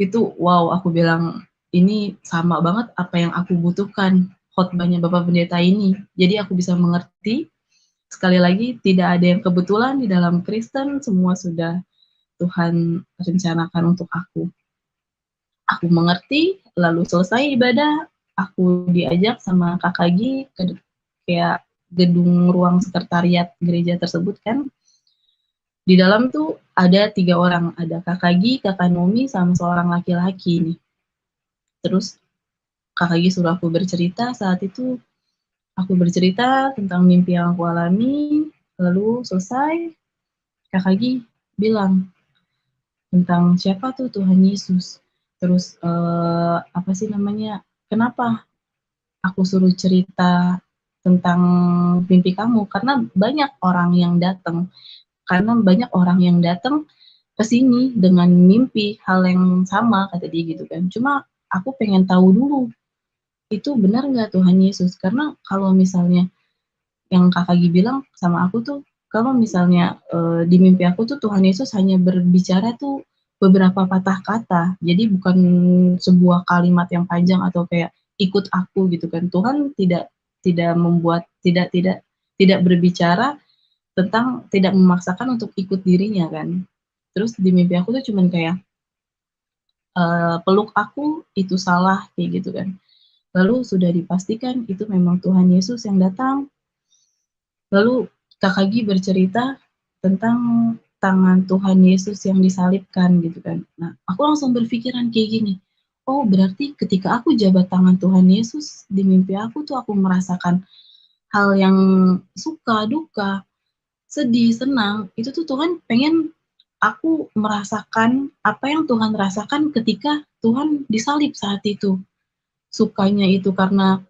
Itu wow, aku bilang, ini sama banget apa yang aku butuhkan, khotbahnya Bapak Pendeta ini. Jadi aku bisa mengerti, sekali lagi, tidak ada yang kebetulan di dalam Kristen, semua sudah Tuhan rencanakan untuk aku. Aku mengerti, lalu selesai ibadah, aku diajak sama Kakak Gi ke kayak gedung ruang sekretariat gereja tersebut kan. Di dalam tuh ada 3 orang, ada Kakak Gi, Kakak Nomi, sama seorang laki-laki nih. Terus Kakak Gi suruh aku bercerita, saat itu aku bercerita tentang mimpi yang aku alami, lalu selesai, Kakak Gi bilang tentang siapa tuh Tuhan Yesus. Terus apa sih namanya? Kenapa aku suruh cerita tentang mimpi kamu? Karena banyak orang yang datang. Karena banyak orang yang datang ke sini dengan mimpi hal yang sama kata dia gitu kan. Cuma aku pengen tahu dulu itu benar nggak Tuhan Yesus? Karena kalau misalnya yang Kakak Gi bilang sama aku tuh, kalau misalnya di mimpi aku tuh Tuhan Yesus hanya berbicara tuh beberapa patah kata. Jadi bukan sebuah kalimat yang panjang atau kayak ikut aku gitu kan. Tuhan tidak tidak membuat tidak berbicara tentang tidak memaksakan untuk ikut dirinya kan. Terus di mimpi aku tuh cuman kayak peluk aku itu salah kayak gitu kan. Lalu sudah dipastikan itu memang Tuhan Yesus yang datang. Lalu Kakak Gi bercerita tentang tangan Tuhan Yesus yang disalibkan gitu kan. Nah, aku langsung berpikiran kayak gini, oh berarti ketika aku jabat tangan Tuhan Yesus di mimpi aku tuh aku merasakan hal yang suka, duka, sedih, senang, itu tuh Tuhan pengen aku merasakan apa yang Tuhan rasakan ketika Tuhan disalib saat itu. Sukanya itu karena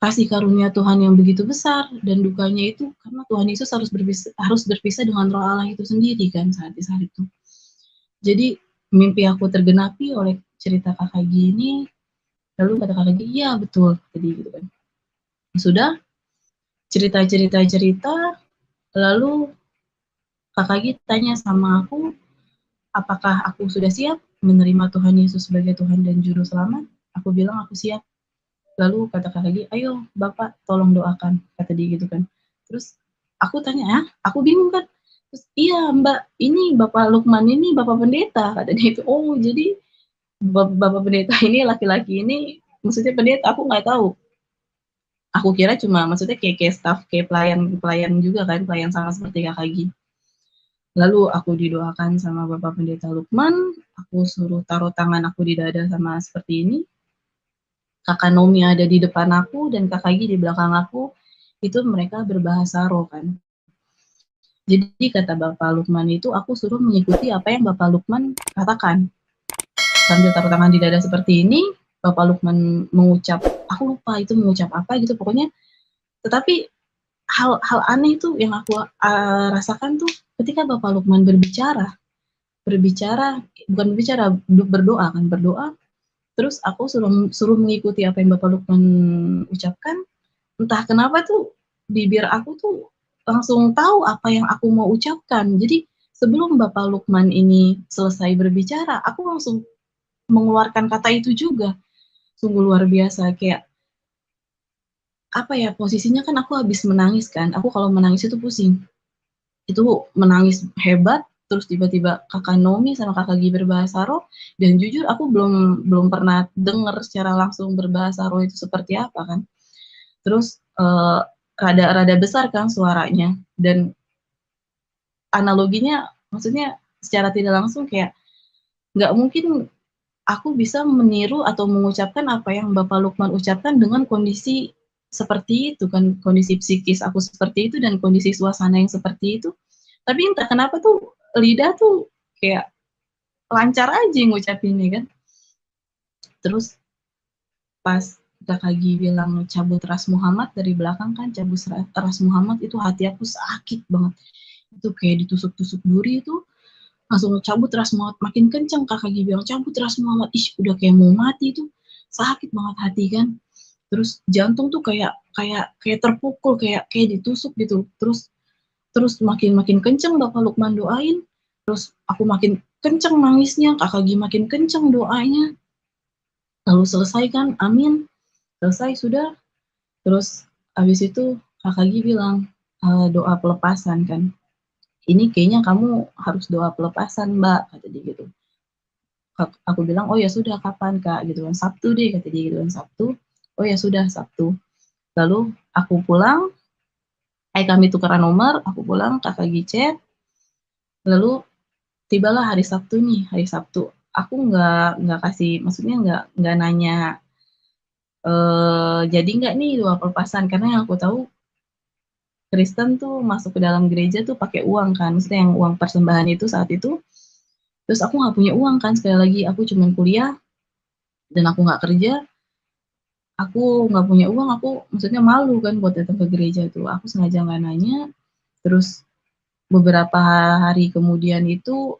kasih karunia Tuhan yang begitu besar dan dukanya itu karena Tuhan Yesus harus berpisah dengan Roh Allah itu sendiri kan saat disalib itu. Jadi mimpi aku tergenapi oleh cerita Kakak Gi ini, lalu kata Kakak Gi, "Iya betul," jadi gitu kan. Sudah cerita, lalu Kakak Gi tanya sama aku, apakah aku sudah siap menerima Tuhan Yesus sebagai Tuhan dan Juru Selamat? Aku bilang aku siap. Lalu kata Kakak Gi, "Ayo Bapak tolong doakan," kata dia gitu kan. Terus aku tanya, "Hah?" Aku bingung kan. Terus, "Iya Mbak, ini Bapak Lukman ini Bapak Pendeta," kata dia itu. Oh jadi Bapak Pendeta ini laki-laki ini maksudnya pendeta, aku nggak tahu. Aku kira cuma maksudnya kayak staff, kayak pelayan juga kan, pelayan sama seperti Kakak Gi. Lalu aku didoakan sama Bapak Pendeta Lukman, aku suruh taruh tangan aku di dada sama seperti ini. Kakak Nomi ada di depan aku dan Kakak Gi di belakang aku, itu mereka berbahasa roh kan. Jadi kata Bapak Lukman itu aku suruh mengikuti apa yang Bapak Lukman katakan. Sambil taruh tangan di dada seperti ini, Bapak Lukman mengucap, aku lupa itu mengucap apa gitu pokoknya. Tetapi hal aneh itu yang aku rasakan tuh ketika Bapak Lukman berbicara bukan berbicara, berdoa kan, berdoa, terus aku suruh mengikuti apa yang Bapak Lukman ucapkan, entah kenapa tuh bibir aku tuh langsung tahu apa yang aku mau ucapkan. Jadi sebelum Bapak Lukman ini selesai berbicara, aku langsung mengeluarkan kata itu juga. Sungguh luar biasa kayak apa ya, posisinya kan aku habis menangis kan. Aku kalau menangis itu pusing. Itu menangis hebat, terus tiba-tiba Kakak Nomi sama Kakak Gi berbahasa roh, dan jujur aku belum pernah dengar secara langsung berbahasa roh itu seperti apa kan. Terus rada besar kan suaranya, dan analoginya maksudnya secara tidak langsung kayak nggak mungkin aku bisa meniru atau mengucapkan apa yang Bapak Lukman ucapkan dengan kondisi seperti itu kan, kondisi psikis aku seperti itu dan kondisi suasana yang seperti itu. Tapi entah kenapa tuh lidah tuh kayak lancar aja ngucapinnya kan. Terus pas Kakak Gi bilang cabut Ras Muhammad dari belakang kan, cabut Ras Muhammad itu hati aku sakit banget. Itu kayak ditusuk-tusuk duri itu, langsung cabut ras maut makin kenceng, Kakak Gi bilang, "Cabut ras maut." Ih, udah kayak mau mati tuh, sakit banget hati kan. Terus jantung tuh kayak kayak kayak terpukul, kayak ditusuk gitu. Terus terus makin makin kenceng Bapak Lukman doain, terus aku makin kenceng nangisnya, Kakak Gi makin kenceng doanya. Lalu selesai kan, amin, selesai sudah, terus habis itu Kakak Gi bilang, doa pelepasan kan, "Ini kayaknya kamu harus doa pelepasan, Mbak," kata dia gitu. Aku bilang, "Oh ya sudah, kapan Kak?" Gitu kan, "Sabtu deh," kata dia gitu kan, "Sabtu." Oh ya sudah, Sabtu. Lalu aku pulang, kami tukeran nomor, aku pulang, Kakak Gi chat, lalu tibalah hari Sabtu nih, hari Sabtu. Aku nggak kasih, maksudnya nggak nanya, jadi nggak nih doa pelepasan, karena yang aku tahu Kristen tuh masuk ke dalam gereja tuh pakai uang kan, maksudnya yang uang persembahan itu saat itu, terus aku nggak punya uang kan, sekali lagi aku cuman kuliah dan aku nggak kerja, aku nggak punya uang, aku maksudnya malu kan buat datang ke gereja tuh, aku sengaja nggak nanya, terus beberapa hari kemudian itu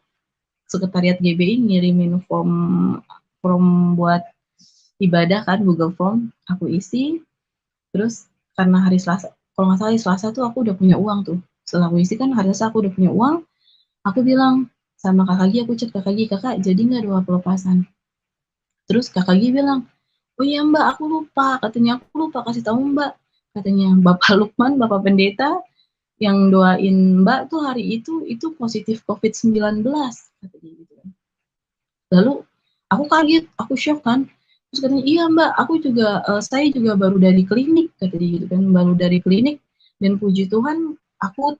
sekretariat GBI ngirimin form buat ibadah kan, Google Form, aku isi, terus karena hari Selasa, kalau nggak salah hari Selasa tuh aku udah punya uang tuh, setelah aku isi kan hari Selasa aku udah punya uang, aku bilang sama Kakak Gi, aku chat Kakak Gi, "Kakak jadi nggak doa pelepasan?" Terus Kakak Gi bilang, "Oh iya Mbak, aku lupa," katanya, "aku lupa kasih tahu Mbak," katanya, "Bapak Lukman, Bapak Pendeta yang doain Mbak tuh hari itu positif COVID-19," kata dia gitu kan. Lalu aku kaget, aku syok kan, terus katanya, "Iya Mbak, aku juga, saya juga baru dari klinik," kata dia gitu kan, "baru dari klinik dan puji Tuhan aku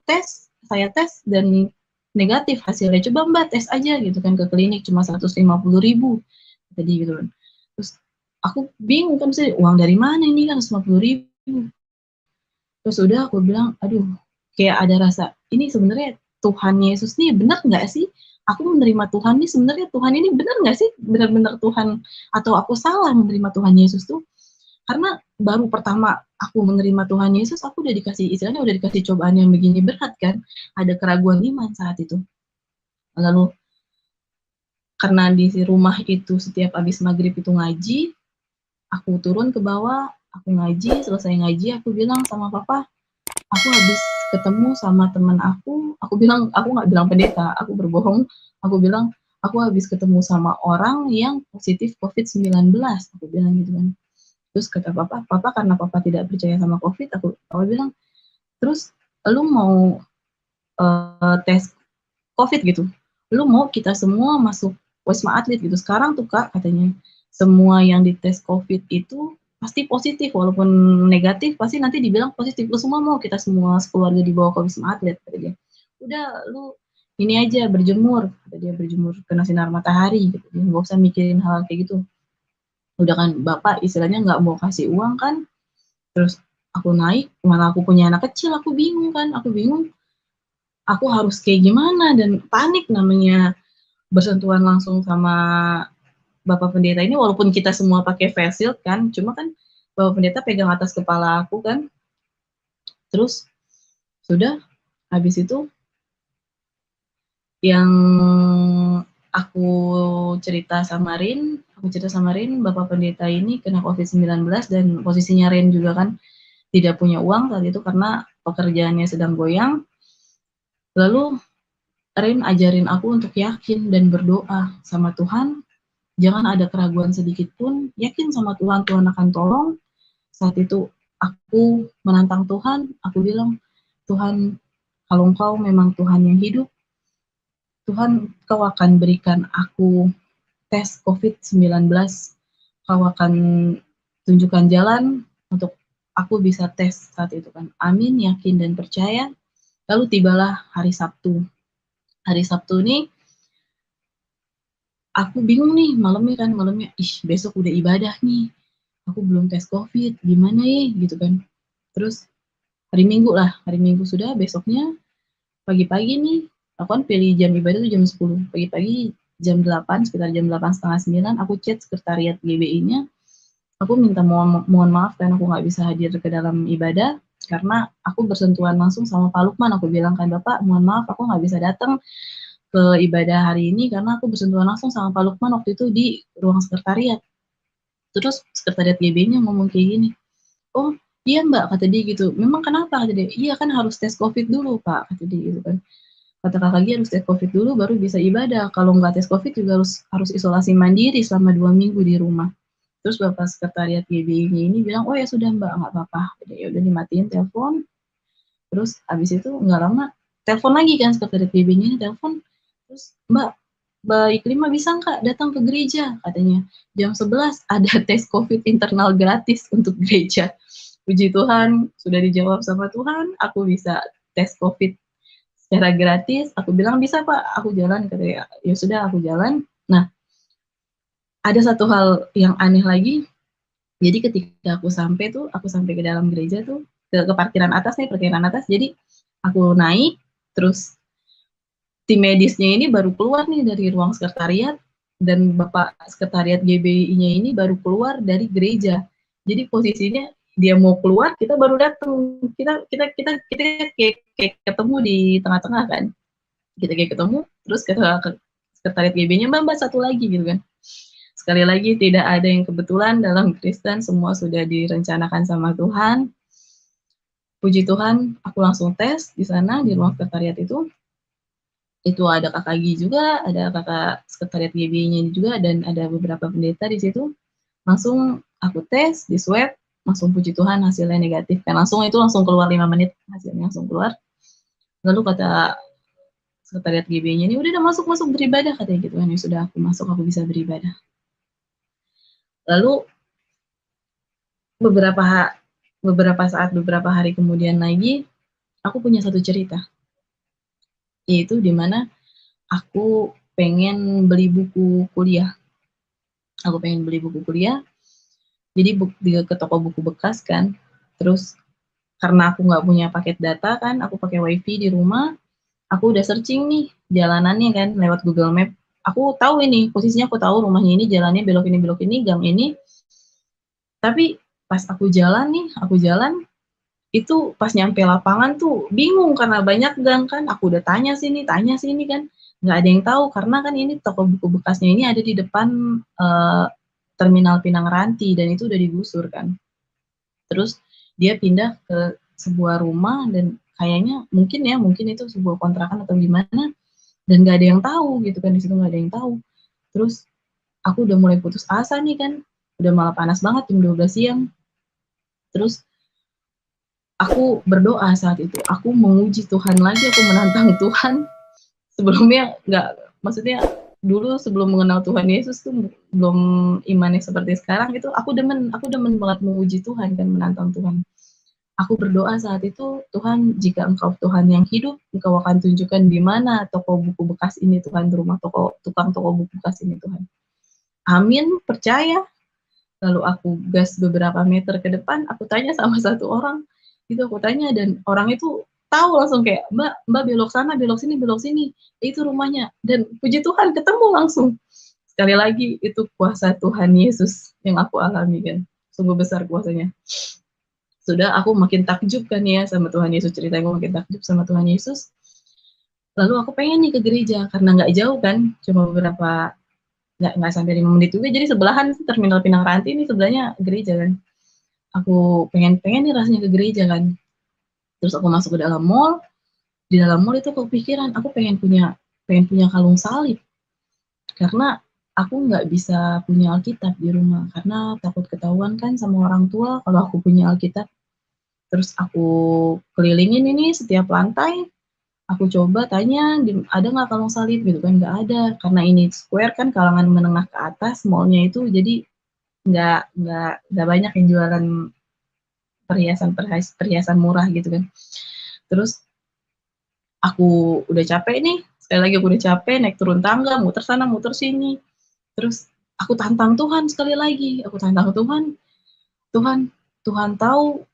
saya tes dan negatif hasilnya, coba Mbak tes aja," gitu kan, "ke klinik cuma 150.000," kata dia gitu kan. Terus aku bingung kan, maksudnya uang dari mana ini kan 150.000. Terus udah aku bilang, "Aduh," kayak ada rasa, "Ini sebenarnya Tuhan Yesus nih bener nggak sih? Aku menerima Tuhan nih sebenarnya Tuhan ini bener nggak sih? Bener-bener Tuhan atau aku salah menerima Tuhan Yesus tuh?" Karena baru pertama aku menerima Tuhan Yesus, aku udah dikasih, istilahnya udah dikasih cobaan yang begini berat kan, ada keraguan iman saat itu. Lalu karena di rumah itu setiap habis maghrib itu ngaji, aku turun ke bawah, aku ngaji, selesai ngaji aku bilang sama papa, "Aku habis ketemu sama teman aku bilang, aku nggak bilang pendeta, aku berbohong, aku bilang, "Aku habis ketemu sama orang yang positif COVID-19," aku bilang gitu kan. Terus kata papa, "Papa karena papa tidak percaya sama COVID," papa bilang, "Terus lu mau, tes COVID gitu? Lu mau kita semua masuk Wisma Atlet gitu? Sekarang tuh Kak," katanya, "semua yang dites COVID itu pasti positif, walaupun negatif pasti nanti dibilang positif. Lu semua mau kita semua sekeluarga dibawa ke Wisma Atlet," kata dia. "Udah lu ini aja berjemur," kata dia, "berjemur kena sinar matahari," gitu, "nggak usah mikirin hal kayak gitu." Udah kan bapak istilahnya nggak mau kasih uang kan, terus aku naik, mana aku punya anak kecil, aku bingung kan, aku bingung aku harus kayak gimana dan panik namanya bersentuhan langsung sama Bapak Pendeta ini, walaupun kita semua pakai face shield kan, cuma kan Bapak Pendeta pegang atas kepala aku kan, terus sudah habis itu yang aku cerita sama Rin, Bapak Pendeta ini kena COVID-19 dan posisinya Rin juga kan tidak punya uang saat itu karena pekerjaannya sedang goyang. Lalu Rin ajarin aku untuk yakin dan berdoa sama Tuhan, jangan ada keraguan sedikit pun, yakin sama Tuhan, Tuhan akan tolong. Saat itu aku menantang Tuhan, aku bilang, "Tuhan, kalau Engkau memang Tuhan yang hidup, Tuhan Kau akan berikan aku tes COVID-19, Kau akan tunjukkan jalan untuk aku bisa tes," saat itu kan. Amin, yakin dan percaya. Lalu tibalah hari Sabtu. Hari Sabtu nih aku bingung nih malamnya, ih besok udah ibadah nih, aku belum tes COVID, gimana ya gitu kan. Terus hari Minggu sudah, besoknya pagi-pagi nih, aku kan pilih jam ibadah tuh jam 10, pagi-pagi jam 8, sekitar jam 8, setengah 9, aku chat sekretariat GBI-nya, aku minta mohon maaf karena aku nggak bisa hadir ke dalam ibadah, karena aku bersentuhan langsung sama Pak Lukman, aku bilang kan, "Bapak mohon maaf aku nggak bisa datang ke ibadah hari ini karena aku bersentuhan langsung sama Pak Lukman waktu itu di ruang sekretariat. Terus sekretariat GB-nya ngomong kayak gini, "Oh, iya Mbak," kata dia gitu. "Memang kenapa?" kata dia. "Iya kan harus tes COVID dulu Pak," kata dia gitu kan. Kata kakak dia harus tes COVID dulu baru bisa ibadah. Kalau nggak tes COVID juga harus isolasi mandiri selama 2 minggu di rumah. Terus bapak sekretariat GBI-nya ini bilang, "Oh ya sudah Mbak, nggak apa-apa." Ya udah dimatiin telepon. Terus abis itu nggak lama telepon lagi kan sekretariat GB-nya ini telepon. Terus, "Mbak, Mbak Iklima bisa nggak datang ke gereja?" katanya. Jam 11 ada tes COVID internal gratis untuk gereja. Puji Tuhan, sudah dijawab sama Tuhan, aku bisa tes COVID secara gratis. Aku bilang, "Bisa Pak, aku jalan," katanya. Ya sudah aku jalan. Nah, ada satu hal yang aneh lagi, jadi ketika aku sampai ke dalam gereja tuh, ke parkiran atas nih, parkiran atas, jadi aku naik, terus tim medisnya ini baru keluar nih dari ruang sekretariat, dan Bapak sekretariat GBI-nya ini baru keluar dari gereja. Jadi posisinya dia mau keluar, kita baru datang. Kita kayak ketemu di tengah-tengah kan. Kita kayak ketemu, terus kata sekretariat GB-nya, "Mbak, satu lagi," gitu kan. Sekali lagi tidak ada yang kebetulan dalam Kristen, semua sudah direncanakan sama Tuhan. Puji Tuhan, aku langsung tes di sana di ruang sekretariat itu. Itu ada Kakak Gi juga, ada kakak sekretariat GB-nya juga, dan ada beberapa pendeta di situ. Langsung aku tes, di swab, langsung puji Tuhan hasilnya negatif. Dan langsung keluar 5 menit, hasilnya langsung keluar. Lalu kata sekretariat GB-nya ini, "Udah masuk beribadah," katanya gitu kan. Ya sudah, aku masuk, aku bisa beribadah. Lalu beberapa hari kemudian lagi, aku punya satu cerita, yaitu di mana aku pengen beli buku kuliah. Aku pengen beli buku kuliah, jadi ke toko buku bekas kan, terus karena aku nggak punya paket data kan, aku pakai WiFi di rumah, aku udah searching nih jalanannya kan lewat Google Map. Aku tahu ini, posisinya aku tahu rumahnya ini, jalannya belok ini, gang ini. Tapi pas aku jalan, itu pas nyampe lapangan tuh bingung karena banyak gang kan, aku udah tanya sini kan, nggak ada yang tahu karena kan ini toko buku bekasnya ini ada di depan, terminal Pinang Ranti dan itu udah digusur kan. Terus dia pindah ke sebuah rumah dan kayaknya mungkin itu sebuah kontrakan atau gimana, dan nggak ada yang tahu gitu kan, di situ nggak ada yang tahu. Terus aku udah mulai putus asa nih kan, udah malah panas banget jam 12 siang. Terus aku berdoa saat itu, aku menguji Tuhan lagi, aku menantang Tuhan. Sebelumnya maksudnya dulu sebelum mengenal Tuhan Yesus tuh belum imannya seperti sekarang gitu, aku demen banget menguji Tuhan dan menantang Tuhan. Aku berdoa saat itu, "Tuhan, jika Engkau Tuhan yang hidup, Engkau akan tunjukkan di mana toko buku bekas ini Tuhan, tukang toko buku bekas ini Tuhan." Amin, percaya. Lalu aku gas beberapa meter ke depan, aku tanya sama satu orang, aku tanya dan orang itu tahu langsung kayak, "Mbak belok sana, belok sini, itu rumahnya." Dan puji Tuhan ketemu langsung. Sekali lagi itu kuasa Tuhan Yesus yang aku alami kan, sungguh besar kuasanya. Sudah aku makin takjub kan ya sama Tuhan Yesus, ceritanya aku makin takjub sama Tuhan Yesus. Lalu aku pengen nih ke gereja karena nggak jauh kan, cuma nggak sampai 5 menit juga, jadi sebelahan terminal Pinang Ranti ini sebelahnya gereja kan. Aku pengen nih rasanya ke gereja kan. Terus aku masuk ke dalam mall, di dalam mall itu aku kepikiran, aku pengen punya kalung salib. Karena aku nggak bisa punya Alkitab di rumah, karena takut ketahuan kan sama orang tua kalau aku punya Alkitab. Terus aku kelilingin ini setiap lantai, aku coba tanya, "Ada nggak kalung salib?" Gitu kan, nggak ada. Karena ini square kan, kalangan menengah ke atas mall-nya itu, jadi nggak banyak yang jualan perhiasan murah gitu kan. Terus aku udah capek nih, sekali lagi aku udah capek naik turun tangga, muter sana muter sini. Terus aku tantang Tuhan sekali lagi, aku tantang Tuhan, "Tuhan, Tuhan tahu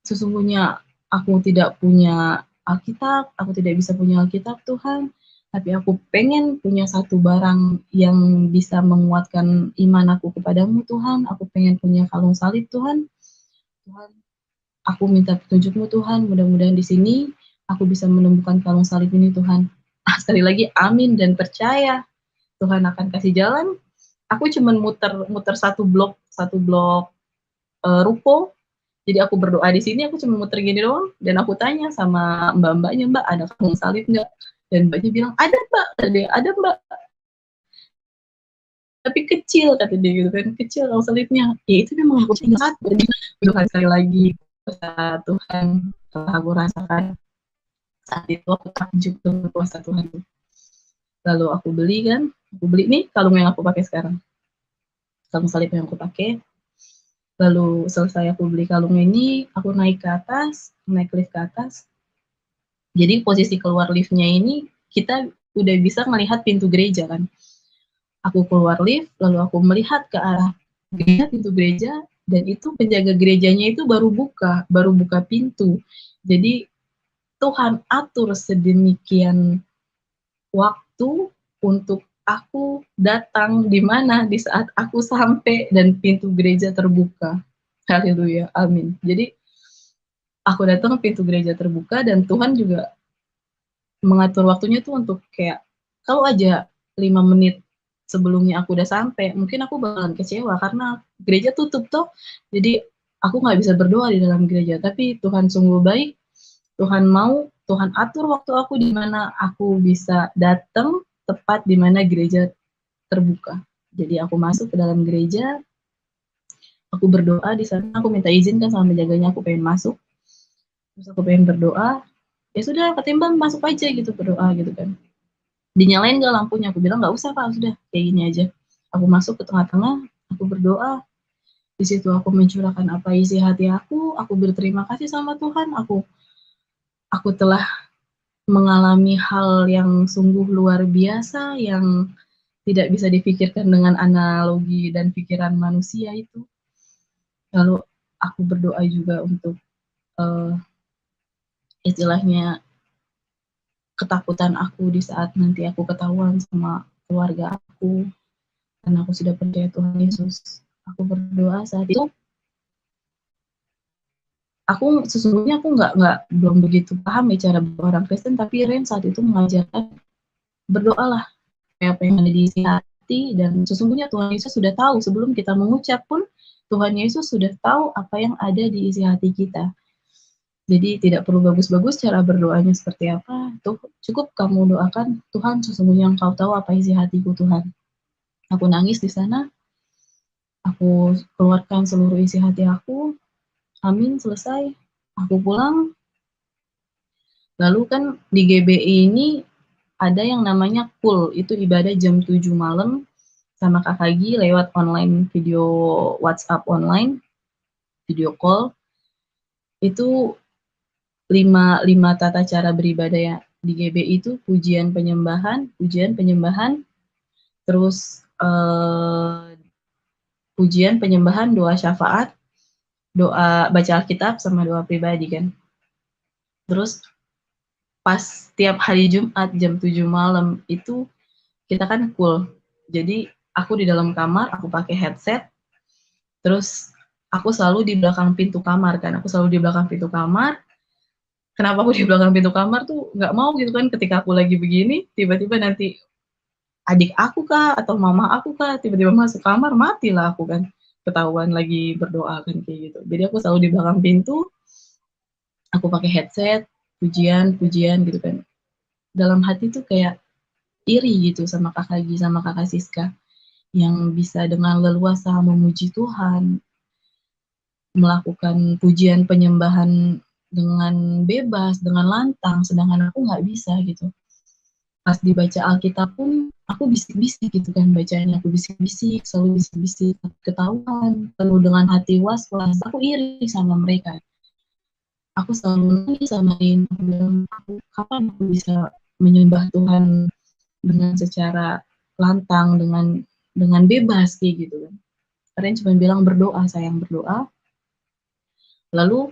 sesungguhnya aku tidak punya Alkitab, aku tidak bisa punya Alkitab Tuhan, tapi aku pengen punya satu barang yang bisa menguatkan iman aku kepadamu Tuhan, aku pengen punya kalung salib Tuhan. Tuhan, aku minta petunjuk-Mu Tuhan, mudah-mudahan di sini aku bisa menemukan kalung salib ini Tuhan." Sekali lagi amin dan percaya Tuhan akan kasih jalan. Aku cuman muter satu blok ruko. Jadi aku berdoa di sini, aku cuma muter gini doang, dan aku tanya sama mbak-mbaknya, "Mbak, ada kalung salib nggak?" Dan mbaknya bilang, "Ada mbak," "ada mbak, tapi kecil," kata dia gitu kan, "kecil kalung salibnya." Ya itu memang aku ingat, jadi Tuhan sekali lagi, Tuhan telah aku rasakan saat itu, aku takjub dengan kuasa Tuhan. Lalu aku beli nih kalung yang aku pakai sekarang, kalung salib yang aku pakai. Lalu selesai aku beli kalung ini, aku naik lift ke atas. Jadi posisi keluar liftnya ini, kita udah bisa melihat pintu gereja kan. Aku keluar lift, lalu aku melihat ke arah gereja, pintu gereja, dan itu penjaga gerejanya itu baru buka pintu. Jadi Tuhan atur sedemikian waktu untuk aku datang di mana di saat aku sampai dan pintu gereja terbuka. Haleluya, amin. Jadi aku datang, pintu gereja terbuka, dan Tuhan juga mengatur waktunya tuh untuk kayak, kalau aja 5 menit sebelumnya aku udah sampai, mungkin aku bakalan kecewa karena gereja tutup toh, jadi aku nggak bisa berdoa di dalam gereja. Tapi Tuhan sungguh baik, Tuhan atur waktu aku di mana aku bisa datang tepat di mana gereja terbuka. Jadi aku masuk ke dalam gereja, aku berdoa di sana, aku minta izin kan sama penjaganya, aku pengen masuk, terus aku pengen berdoa, ya sudah ketimbang masuk aja gitu, berdoa gitu kan. Dinyalain nggak lampunya? Aku bilang, "Nggak usah Pak, sudah kayak gini aja." Aku masuk ke tengah-tengah, aku berdoa, di situ aku mencurahkan apa isi hati aku berterima kasih sama Tuhan, aku telah mengalami hal yang sungguh luar biasa, yang tidak bisa dipikirkan dengan analogi dan pikiran manusia itu. Lalu aku berdoa juga untuk, eee, istilahnya ketakutan aku di saat nanti aku ketahuan sama keluarga aku, karena aku sudah percaya Tuhan Yesus. Aku berdoa saat itu, aku sesungguhnya aku nggak belum begitu paham ya cara orang Kristen, tapi Ren saat itu mengajarkan, berdoalah apa yang ada di isi hati, dan sesungguhnya Tuhan Yesus sudah tahu sebelum kita mengucap pun, Tuhan Yesus sudah tahu apa yang ada di isi hati kita. Jadi tidak perlu bagus-bagus cara berdoanya seperti apa, tuh cukup kamu doakan, "Tuhan, sesungguhnya Engkau tahu apa isi hatiku Tuhan." Aku nangis di sana, aku keluarkan seluruh isi hati aku, amin, selesai, aku pulang. Lalu kan di GBI ini ada yang namanya KUL, itu ibadah jam 7 malam sama Kak Kagi lewat online, video WhatsApp online, video call. Itu 5 tata cara beribadah ya di GBI itu: pujian penyembahan, terus pujian penyembahan, doa syafaat, doa baca Alkitab, sama doa pribadi kan. Terus pas tiap hari Jumat jam 7 malam itu kita kan cool. Jadi aku di dalam kamar, aku pakai headset, terus aku selalu di belakang pintu kamar kan, aku selalu di belakang pintu kamar. Kenapa aku di belakang pintu kamar tuh, nggak mau gitu kan ketika aku lagi begini, tiba-tiba nanti adik aku kah, atau mama aku kah, tiba-tiba masuk kamar, matilah aku kan, ketahuan lagi berdoa kan, kayak gitu. Jadi aku selalu di belakang pintu, aku pakai headset, pujian gitu kan. Dalam hati tuh kayak iri gitu sama Kak Kagi, sama Kakak Siska, yang bisa dengan leluasa memuji Tuhan, melakukan pujian penyembahan dengan bebas, dengan lantang, sedangkan aku nggak bisa gitu. Pas dibaca Alkitab pun aku bisik-bisik gitu kan bacanya, aku bisik-bisik, selalu bisik-bisik, ketahuan, penuh dengan hati was-was, aku iri sama mereka. Aku selalu nangis sama ini, aku bilang, kapan aku bisa menyembah Tuhan dengan secara lantang, dengan bebas kayak gitu kan. Karen cuma bilang, "Berdoa sayang, berdoa." Lalu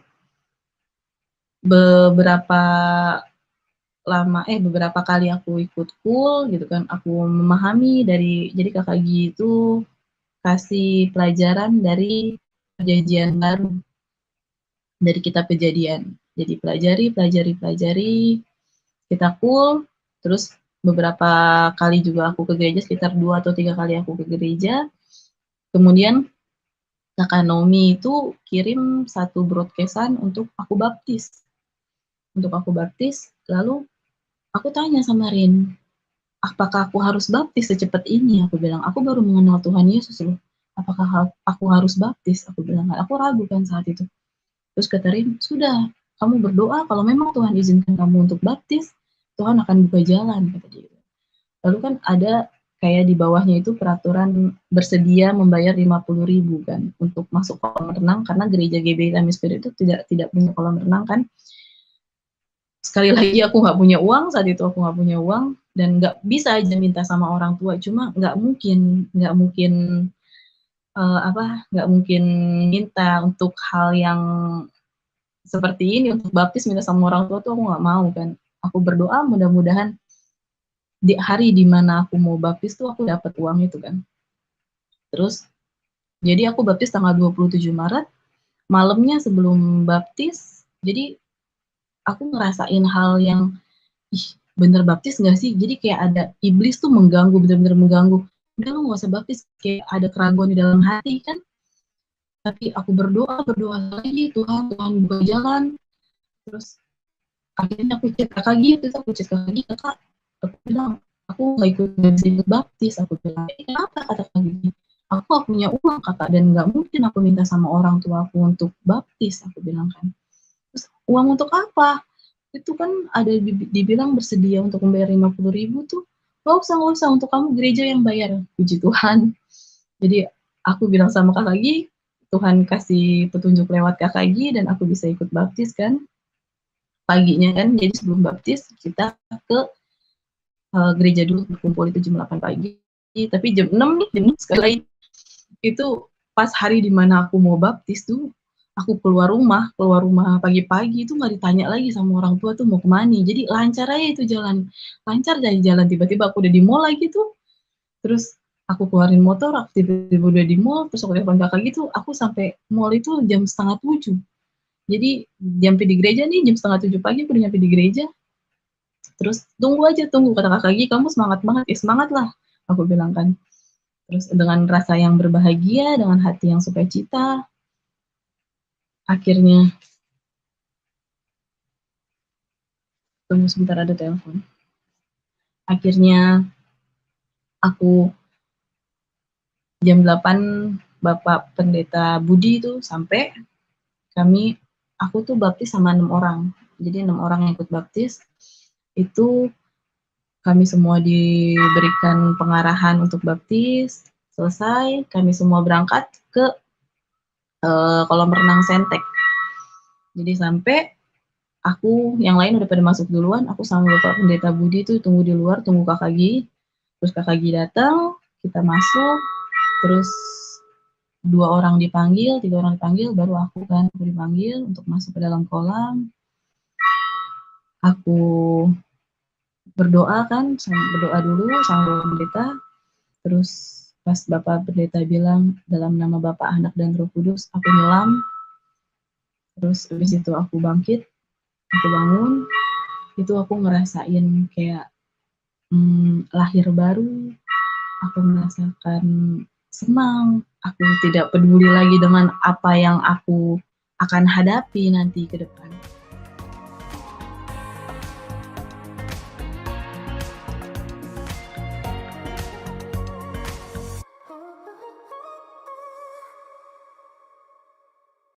beberapa beberapa kali aku ikut KUL gitu kan, aku memahami jadi Kak Kagi itu kasih pelajaran dari perjanjian baru, dari kitab Kejadian. Jadi pelajari, kita KUL, terus beberapa kali juga aku ke gereja, sekitar 2 atau 3 kali aku ke gereja. Kemudian Kakak Naomi itu kirim satu broadcast-an untuk aku baptis. Lalu aku tanya sama Rin, "Apakah aku harus baptis secepat ini?" Aku bilang, "Aku baru mengenal Tuhan Yesus loh. Apakah aku harus baptis?" Aku bilang, aku ragu kan saat itu. Terus kata Rin, "Sudah, kamu berdoa kalau memang Tuhan izinkan kamu untuk baptis, Tuhan akan buka jalan," kata dia. Lalu kan ada kayak di bawahnya itu peraturan bersedia membayar 50.000 kan untuk masuk kolam renang, karena gereja GBI Tamisper itu tidak punya kolam renang kan. Sekali lagi aku nggak punya uang, saat itu aku nggak punya uang dan nggak bisa aja minta sama orang tua, cuma nggak mungkin nggak mungkin minta untuk hal yang seperti ini, untuk baptis minta sama orang tua tuh aku nggak mau kan. Aku berdoa mudah-mudahan di hari dimana aku mau baptis tuh aku dapat uang itu kan. Terus jadi aku baptis tanggal 27 Maret, malamnya sebelum baptis, jadi aku ngerasain hal yang, ih bener baptis nggak sih? Jadi kayak ada iblis tuh mengganggu, bener-bener mengganggu. Udah lu nggak usah baptis, kayak ada keraguan di dalam hati kan. Tapi aku berdoa lagi, Tuhan buka jalan. Terus akhirnya aku chat kakak gitu, kakak, aku bilang, aku nggak bisa ikut baptis, aku bilang, kenapa kata kakak gini? Aku gak punya uang kakak, dan nggak mungkin aku minta sama orang tua aku untuk baptis, aku bilang kan. Terus uang untuk apa? Itu kan ada dibilang bersedia untuk membayar 50.000 tuh, nggak usah, untuk kamu gereja yang bayar, puji Tuhan. Jadi aku bilang sama Kak Lagi, Tuhan kasih petunjuk lewat Kak Lagi dan aku bisa ikut baptis kan, paginya kan, jadi sebelum baptis kita ke gereja dulu, berkumpul itu jam 8 pagi, tapi jam 6 nih, sekali lagi, itu pas hari dimana aku mau baptis tuh, aku keluar rumah pagi-pagi itu nggak ditanya lagi sama orang tua tuh mau kemana, jadi lancar aja itu jalan, tiba-tiba aku udah di mall lagi tuh, terus aku keluarin motor, aku tiba-tiba udah di mall, terus aku telepon kakak gitu, aku sampai mall itu jam 6:30, jadi nyampe di gereja nih jam 6:30 pagi aku udah nyampe di gereja, terus tunggu kata kakak Gi, kamu semangat banget, ya semangat lah, aku bilang kan. Terus dengan rasa yang berbahagia, dengan hati yang sukacita, akhirnya, tunggu sebentar ada telepon. Akhirnya aku jam 8 Bapak Pendeta Budi itu sampai, aku tuh baptis sama 6 orang. Jadi 6 orang yang ikut baptis, itu kami semua diberikan pengarahan untuk baptis, selesai, kami semua berangkat ke kolam renang Sentek. Jadi sampai aku, yang lain udah pada masuk duluan, aku sama Bapak Pendeta Budi tuh tunggu di luar, tunggu Kakak Gi. Terus Kakak Gi datang, kita masuk, terus 2 orang dipanggil, 3 orang dipanggil, baru aku dipanggil untuk masuk ke dalam kolam. Aku berdoa dulu sama Bapak Pendeta, terus pas Bapak Pendeta bilang, dalam nama Bapa, Anak, dan Roh Kudus, aku nyelam, terus habis itu aku bangkit, aku bangun, itu aku ngerasain kayak lahir baru, aku merasakan senang, aku tidak peduli lagi dengan apa yang aku akan hadapi nanti ke depan.